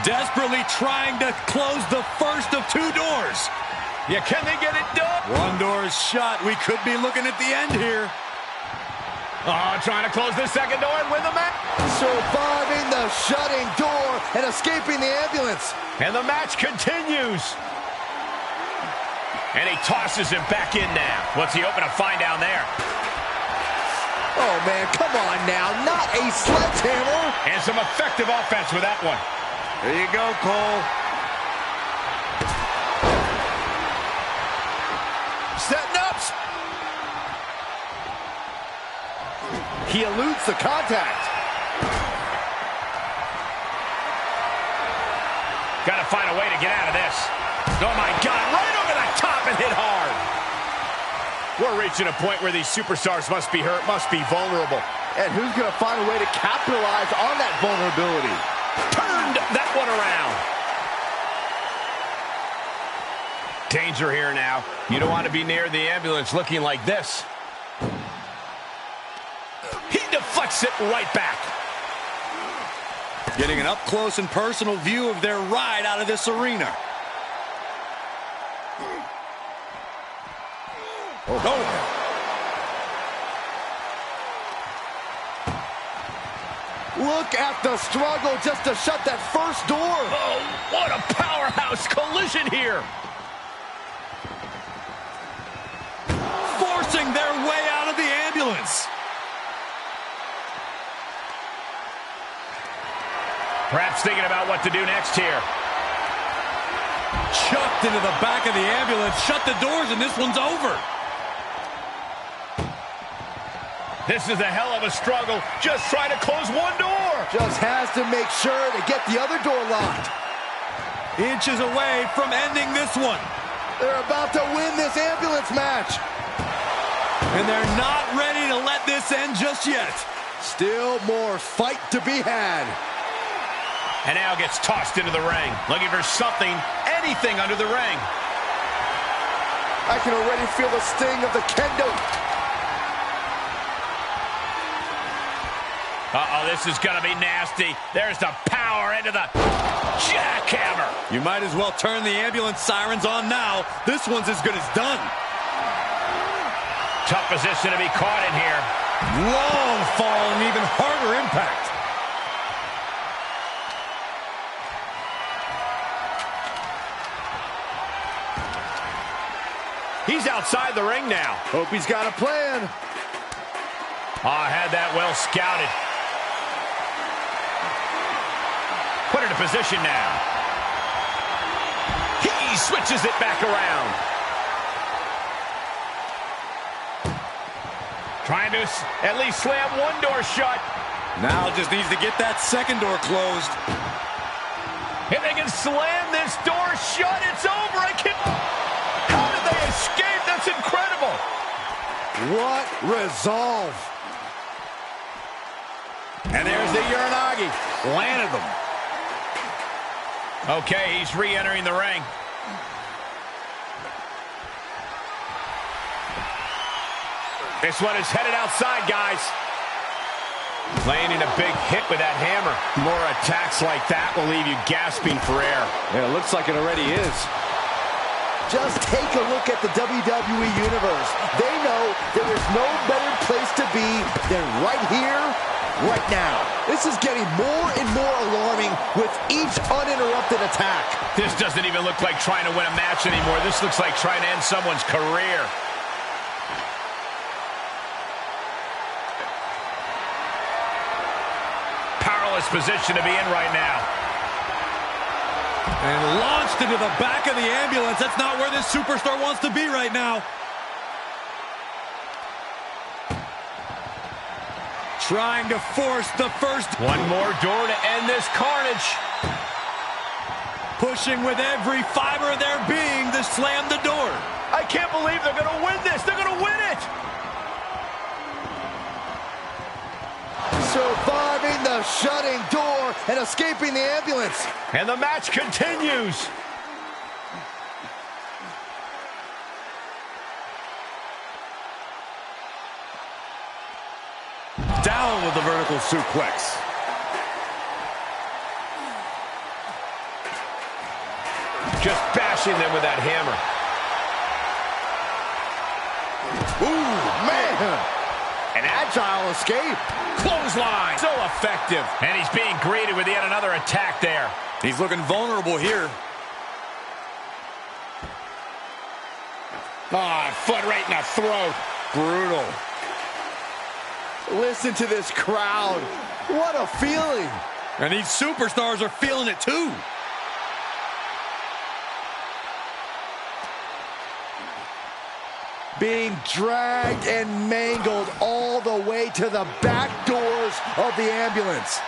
Desperately trying to close the first of two doors. Yeah, can they get it done? One door is shut. We could be looking at the end here. Oh, trying to close the second door and win the match. Surviving the shutting door and escaping the ambulance. And the match continues. And he tosses him back in now. What's he hoping to find down there? Oh, man, come on now. Not a sledgehammer. And some effective offense with that one. There you go, Cole. Setting up. He eludes the contact. Got to find a way to get out of this. Oh, my God, right over the top and hit hard. We're reaching a point where these superstars must be hurt, must be vulnerable. And who's going to find a way to capitalize on that vulnerability? Turned that one around. Danger here now. You don't want to be near the ambulance looking like this. He deflects it right back. Getting an up-close and personal view of their ride out of this arena. Oh. Look at the struggle just to shut that first door. Oh, what a powerhouse collision here. Forcing their way out of the ambulance. Perhaps thinking about what to do next here. Chucked into the back of the ambulance. Shut the doors and this one's over. This is a hell of a struggle. Just trying to close one door. Just has to make sure to get the other door locked. Inches away from ending this one. They're about to win this ambulance match. And they're not ready to let this end just yet. Still more fight to be had. And now gets tossed into the ring. Looking for something, anything under the ring. I can already feel the sting of the kendo. Uh-oh, this is going to be nasty. There's the power into the jackhammer. You might as well turn the ambulance sirens on now. This one's as good as done. Tough position to be caught in here. Long fall and even harder impact. He's outside the ring now. Hope he's got a plan. Oh, had that well scouted. Put it in position now. He switches it back around. Trying to at least slam one door shut. Now just needs to get that second door closed. If they can slam this door shut, it's over. How did they escape? That's incredible. What resolve. And there's the Uranagi. Landed them. Okay, he's re-entering the ring. This one is headed outside, guys. Landing a big hit with that hammer. More attacks like that will leave you gasping for air. Yeah, it looks like it already is. Just take a look at the WWE Universe. They know there is no better place to be than right here, right now. This is getting more and more alarming with each uninterrupted attack. This doesn't even look like trying to win a match anymore. This looks like trying to end someone's career. Powerless position to be in right now. And launched into the back of the ambulance. That's not where this superstar wants to be right now. Trying to force the first. One more door to end this carnage. Pushing with every fiber of their being to slam the door. I can't believe they're going to win this. They're going to win it. Surviving the shutting door and escaping the ambulance. And the match continues. Down with the vertical suplex. Just bashing them with that hammer. Ooh, man. An agile escape. Clothesline. So effective. And he's being greeted with yet another attack there. He's looking vulnerable here. Foot right in the throat. Brutal. Listen to this crowd. What a feeling. And these superstars are feeling it too. Being dragged and mangled all the way to the back doors of the ambulance.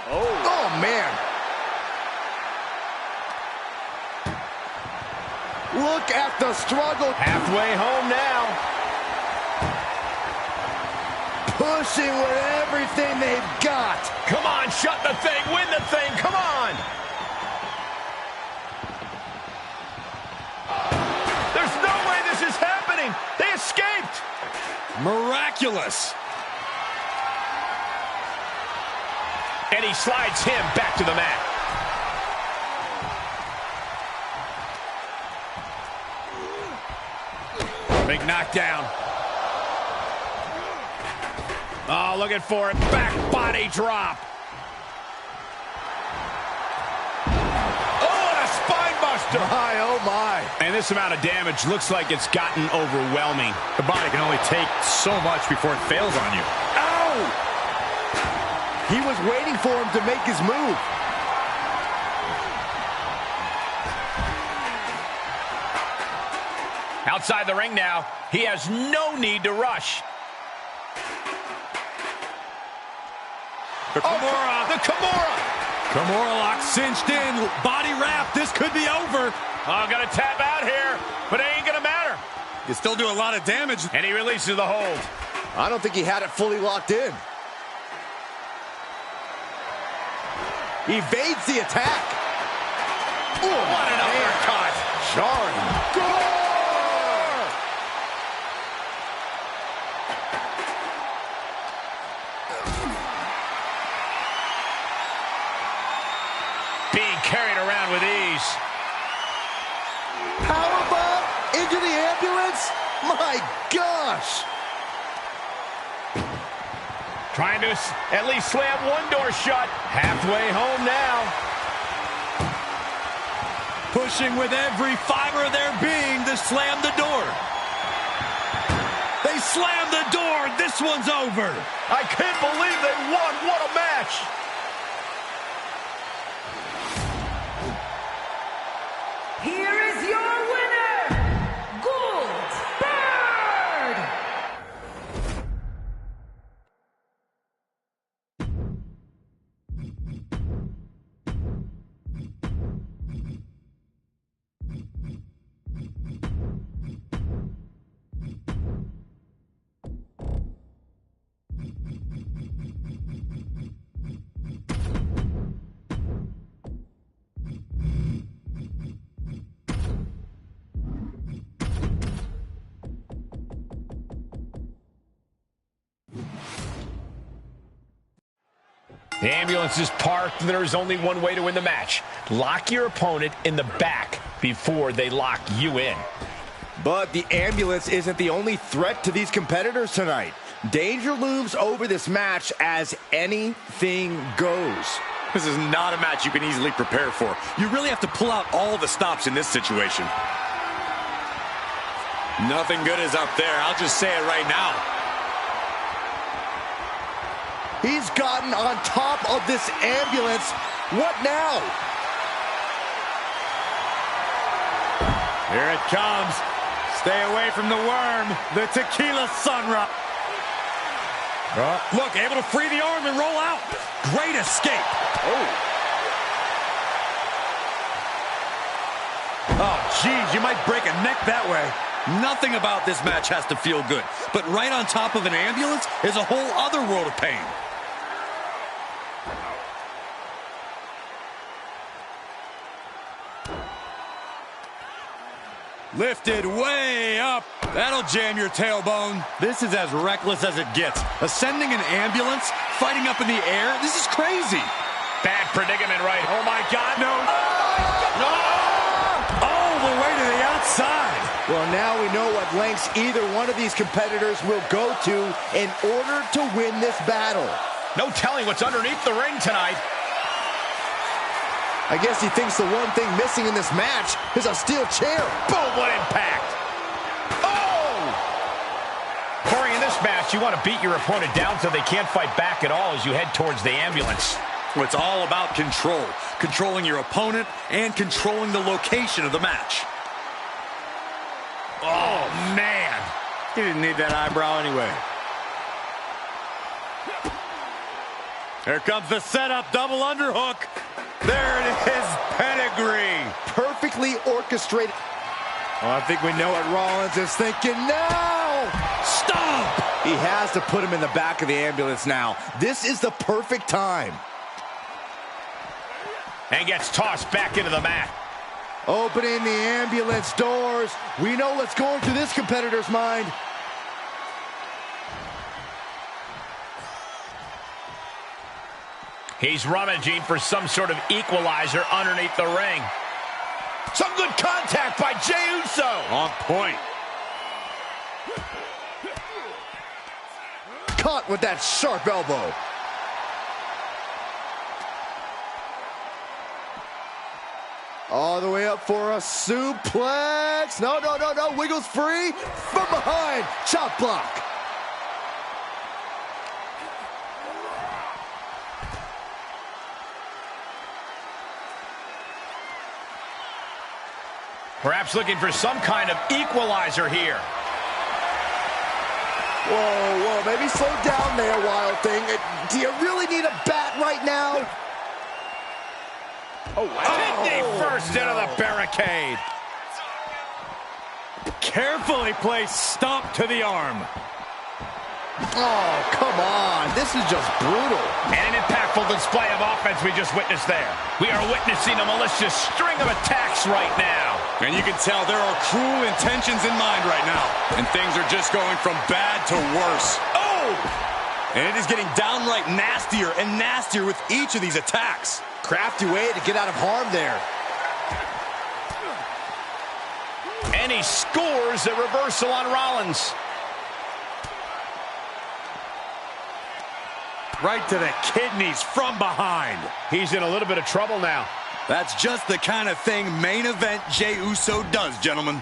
Oh man. Look at the struggle. Halfway home now. Pushing with everything they've got. Come on, shut the thing, win the thing, come on. There's no way this is happening. They escaped. Miraculous. And he slides him back to the mat. Big knockdown. Oh, looking for it. Back body drop. Oh, and a spine buster. monster. My, oh my. And this amount of damage looks like it's gotten overwhelming. The body can only take so much before it fails on you. Ow! He was waiting for him to make his move. Outside the ring now, he has no need to rush. The Kimura. The Kimura. Kimura lock cinched in. Body wrap. This could be over. Oh, gonna tap out here, but it ain't gonna matter. You still do a lot of damage. And he releases the hold. I don't think he had it fully locked in. Evades the attack. Ooh, what an uppercut. Jarring. Being carried around with ease. Powerbomb into the ambulance? My gosh! Trying to at least slam one door shut. Halfway home now. Pushing with every fiber of their being to slam the door. They slam the door. This one's over. I can't believe they won. What a match. Here is your winner, Goldberg! The ambulance is parked, and there is only one way to win the match. Lock your opponent in the back before they lock you in. But the ambulance isn't the only threat to these competitors tonight. Danger looms over this match as anything goes. This is not a match you can easily prepare for. You really have to pull out all the stops in this situation. Nothing good is up there. I'll just say it right now. He's gotten on top of this ambulance. What now? Here it comes. Stay away from the worm. The tequila sunrise. Look, able to free the arm and roll out. Great escape. Oh, geez, you might break a neck that way. Nothing about this match has to feel good. But right on top of an ambulance is a whole other world of pain. Lifted way up. That'll jam your tailbone. This is as reckless as it gets. Ascending an ambulance, fighting up in the air. This is crazy. Bad predicament, right? Oh, my God, no. No! All the way to the outside. Well, now we know what lengths either one of these competitors will go to in order to win this battle. No telling what's underneath the ring tonight. I guess he thinks the one thing missing in this match is a steel chair. Boom, what impact. Oh! Corey, in this match, you want to beat your opponent down so they can't fight back at all as you head towards the ambulance. It's all about control. Controlling your opponent and controlling the location of the match. Oh, man. He didn't need that eyebrow anyway. Here comes the setup, double underhook. There it is, pedigree. Perfectly orchestrated. Oh, I think we know what Rollins is thinking now. Stop! He has to put him in the back of the ambulance now. This is the perfect time. And gets tossed back into the mat. Opening the ambulance doors. We know what's going through this competitor's mind. He's rummaging for some sort of equalizer underneath the ring. Some good contact by Jey Uso. On point. Caught with that sharp elbow. All the way up for a suplex. No, no, no, no. Wiggles free. From behind. Chop block. Perhaps looking for some kind of equalizer here. Whoa, whoa. Maybe slow down there, Wild Thing. Do you really need a bat right now? Oh, wow. Kidney first into the barricade. Carefully placed stomp to the arm. Oh, come on. This is just brutal. And an impactful display of offense we just witnessed there. We are witnessing a malicious string of attacks right now. And you can tell there are cruel intentions in mind right now. And things are just going from bad to worse. Oh! And it is getting downright nastier and nastier with each of these attacks. Crafty way to get out of harm there. And he scores a reversal on Rollins. Right to the kidneys from behind. He's in a little bit of trouble now. That's just the kind of thing main event Jey Uso does, gentlemen.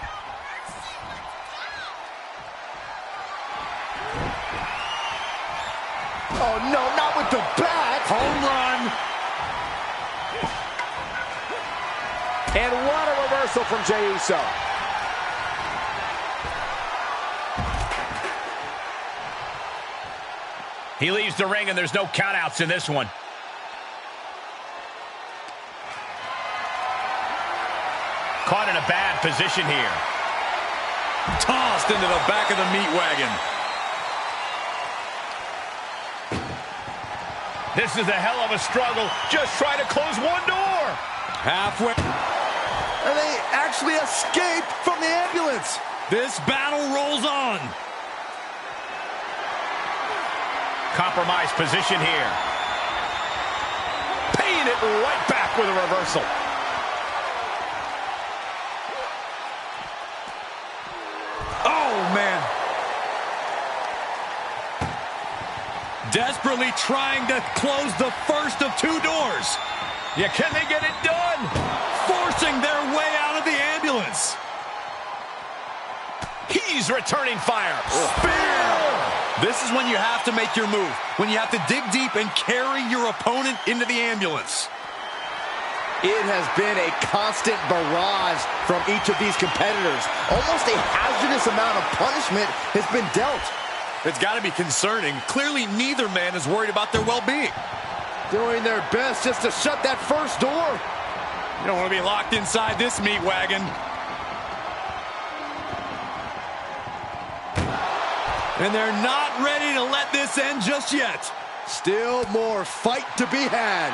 Oh, no, not with the bat. Home run. And what a reversal from Jey Uso. He leaves the ring, and there's no countouts in this one. Caught in a bad position here. Tossed into the back of the meat wagon. This is a hell of a struggle. Just try to close one door. Halfway. And they actually escaped from the ambulance. This battle rolls on. Compromised position here. Paying it right back with a reversal. Oh, man. Desperately trying to close the first of two doors. Yeah, can they get it done? Forcing their way out of the ambulance. He's returning fire. Spear! This is when you have to make your move. When you have to dig deep and carry your opponent into the ambulance. It has been a constant barrage from each of these competitors. Almost a hazardous amount of punishment has been dealt. It's got to be concerning. Clearly, neither man is worried about their well-being. Doing their best just to shut that first door. You don't want to be locked inside this meat wagon. And they're not ready to let this end just yet. Still more fight to be had.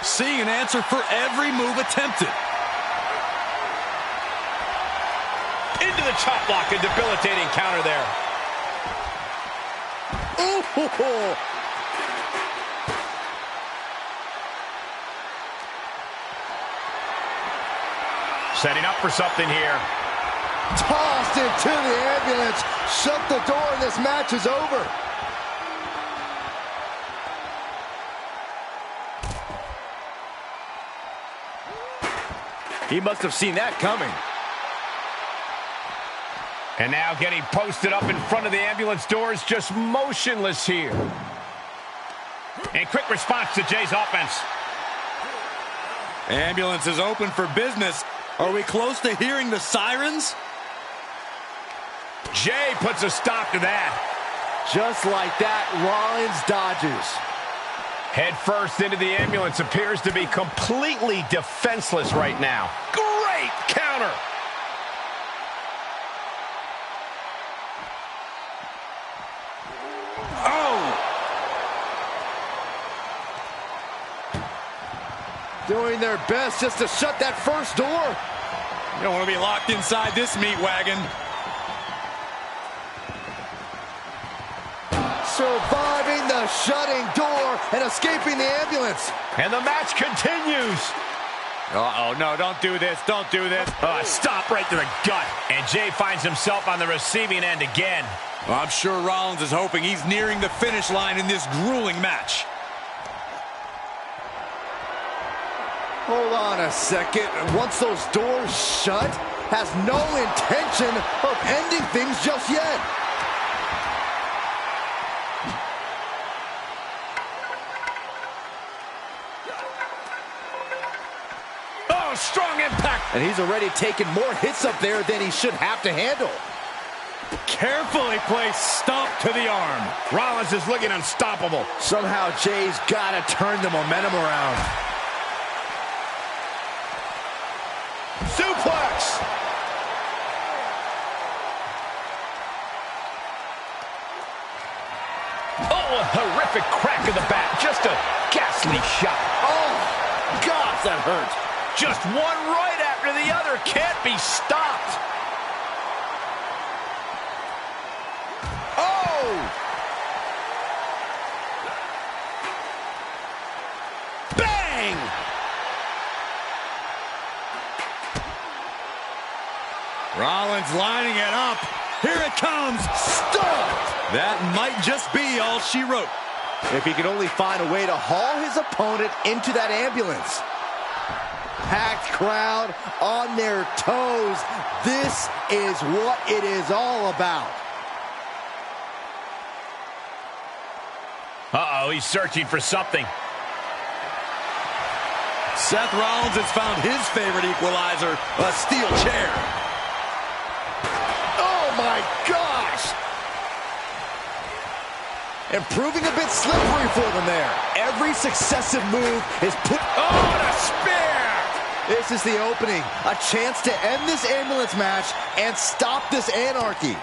Seeing an answer for every move attempted. Into the chop block, a debilitating counter there. Ooh. Setting up for something here. Tossed into the ambulance. Shut the door and this match is over. He must have seen that coming. And now getting posted up in front of the ambulance doors, just motionless here. And quick response to Jay's offense. Ambulance is open for business. Are we close to hearing the sirens? Jay puts a stop to that. Just like that, Rollins dodges. Head first into the ambulance, appears to be completely defenseless right now. Great counter. Doing their best just to shut that first door. You don't want to be locked inside this meat wagon. Surviving the shutting door and escaping the ambulance. And the match continues. Uh-oh, no, don't do this, don't do this. Stop right to the gut. And Jay finds himself on the receiving end again. Well, I'm sure Rollins is hoping he's nearing the finish line in this grueling match. Hold on a second. Once those doors shut, has no intention of ending things just yet. Oh, strong impact. And he's already taken more hits up there than he should have to handle. Carefully placed stomp to the arm. Rollins is looking unstoppable. Somehow Jay's got to turn the momentum around. Suplex. Oh, a horrific crack in the back. Just a ghastly shot. Oh, gosh, that hurt. Just one right after the other. Can't be stopped. Oh! Bang! Rollins lining it up. Here it comes. Stunned! That might just be all she wrote. If he could only find a way to haul his opponent into that ambulance. Packed crowd on their toes. This is what it is all about. Uh-oh, he's searching for something. Seth Rollins has found his favorite equalizer, a steel chair. Oh my gosh! And proving a bit slippery for them there. Every successive move is put... Oh, and a spear! This is the opening. A chance to end this ambulance match and stop this anarchy.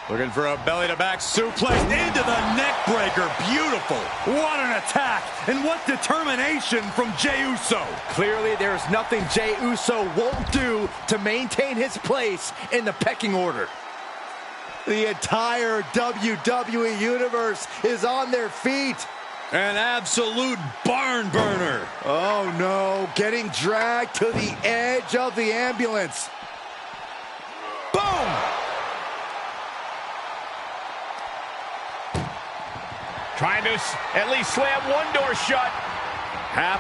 Looking for a belly-to-back suplex into the neck breaker. Beautiful. What an attack. And what determination from Jey Uso. Clearly, there's nothing Jey Uso won't do to maintain his place in the pecking order. The entire WWE Universe is on their feet. An absolute barn burner. Oh no, getting dragged to the edge of the ambulance. Boom! Trying to at least slam one door shut.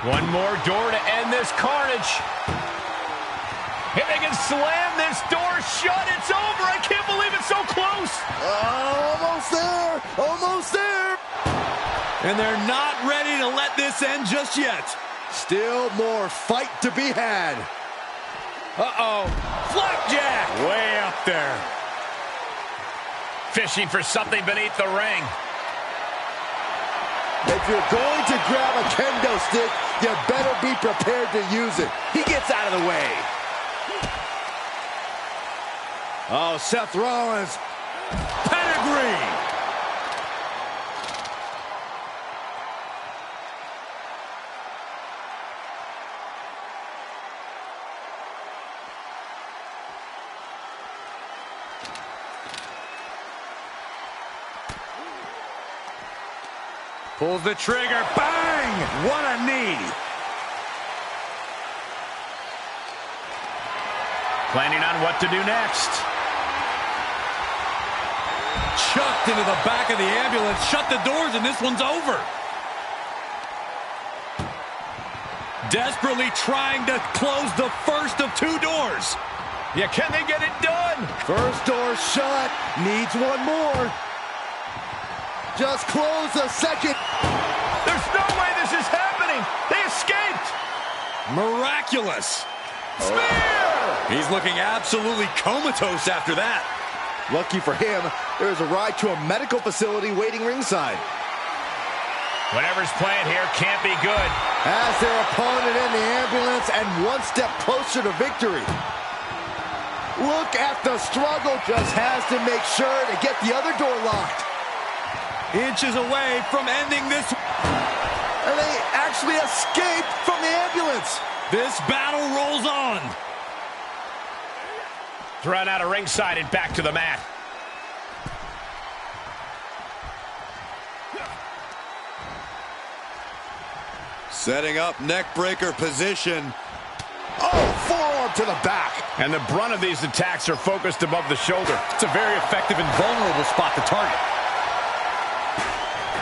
One more door to end this carnage. If they can slam this door shut, it's over. I can't believe it's so close. Almost there. Almost there. And they're not ready to let this end just yet. Still more fight to be had. Uh-oh. Flapjack. Way up there. Fishing for something beneath the ring. If you're going to grab a kendo stick, you better be prepared to use it. He gets out of the way. Oh, Seth Rollins. Pedigree. Pulls the trigger. Bang! What a knee. Planning on what to do next. Chucked into the back of the ambulance. Shut the doors and this one's over. Desperately trying to close the first of two doors. Yeah, can they get it done? First door shut. Needs one more. Just close the second. There's no way this is happening. They escaped. Miraculous. Spear! He's looking absolutely comatose after that. Lucky for him, there's a ride to a medical facility waiting ringside. Whatever's playing here can't be good. As their opponent in the ambulance and one step closer to victory. Look at the struggle. Just has to make sure to get the other door locked. Inches away from ending this. And they actually escaped from the ambulance. This battle rolls on. Thrown out of ringside and back to the mat. Setting up neck breaker position. Oh, forearm to the back. And the brunt of these attacks are focused above the shoulder. It's a very effective and vulnerable spot to target.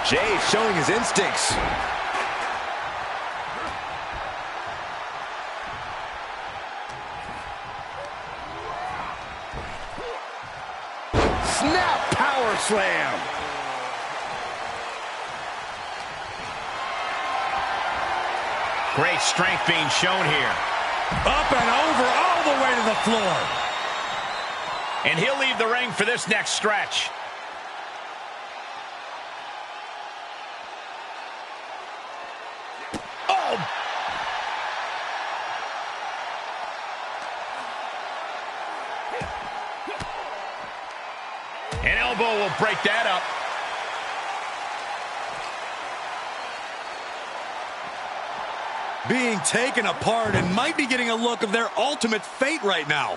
Jay showing his instincts. slam. Great strength being shown here. Up and over, all the way to the floor. And he'll leave the ring for this next stretch. Oh! An elbow will break that up. Being taken apart and might be getting a look of their ultimate fate right now.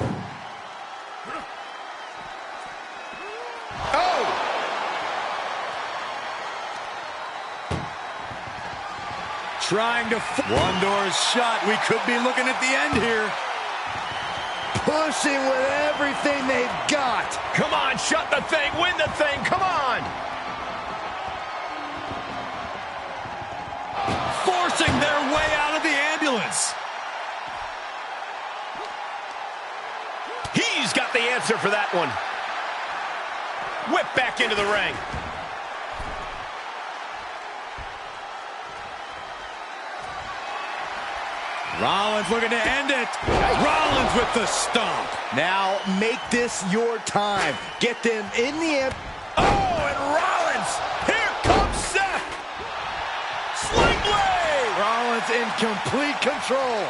Oh! Trying to... One door is shut. We could be looking at the end here. Pushing with everything they've got. Come on, shut the thing, win the thing, come on! Forcing their way out of the ambulance. He's got the answer for that one. Whip back into the ring. Rollins looking to end it. Rollins with the stomp. Now make this your time. Get them in the... Oh, and Rollins! Here comes Seth! Sling blade! Rollins in complete control.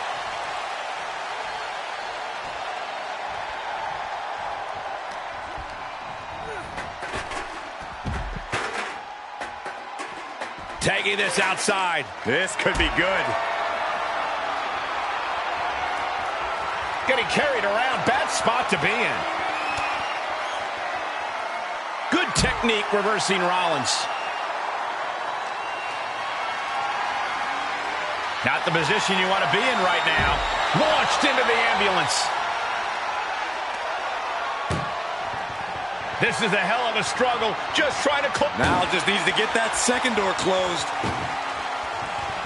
Tagging this outside. This could be good. Getting carried around. Bad spot to be in. Good technique reversing Rollins. Not the position you want to be in right now. Launched into the ambulance. This is a hell of a struggle. Just trying to close. Now just needs to get that second door closed.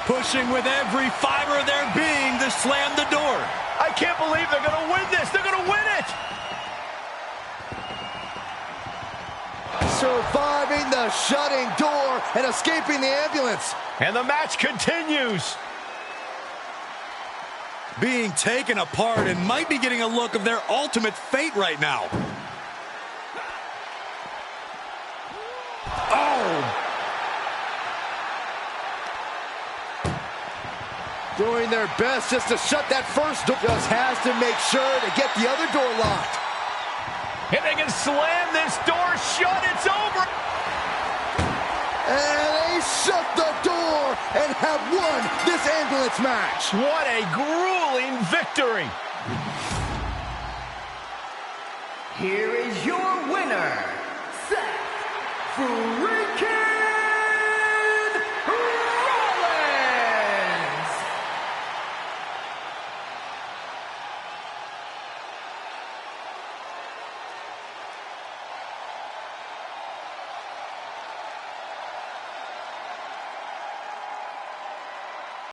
Pushing with every fiber of their being to slam the door. I can't believe they're going to win this. They're going to win it. Surviving the shutting door and escaping the ambulance. And the match continues. Being taken apart and might be getting a look of their ultimate fate right now. Oh! Doing their best just to shut that first door. Just has to make sure to get the other door locked. If they can slam this door shut, it's over. And they shut the door and have won this ambulance match. What a grueling victory. Here is your winner, Seth Freakin'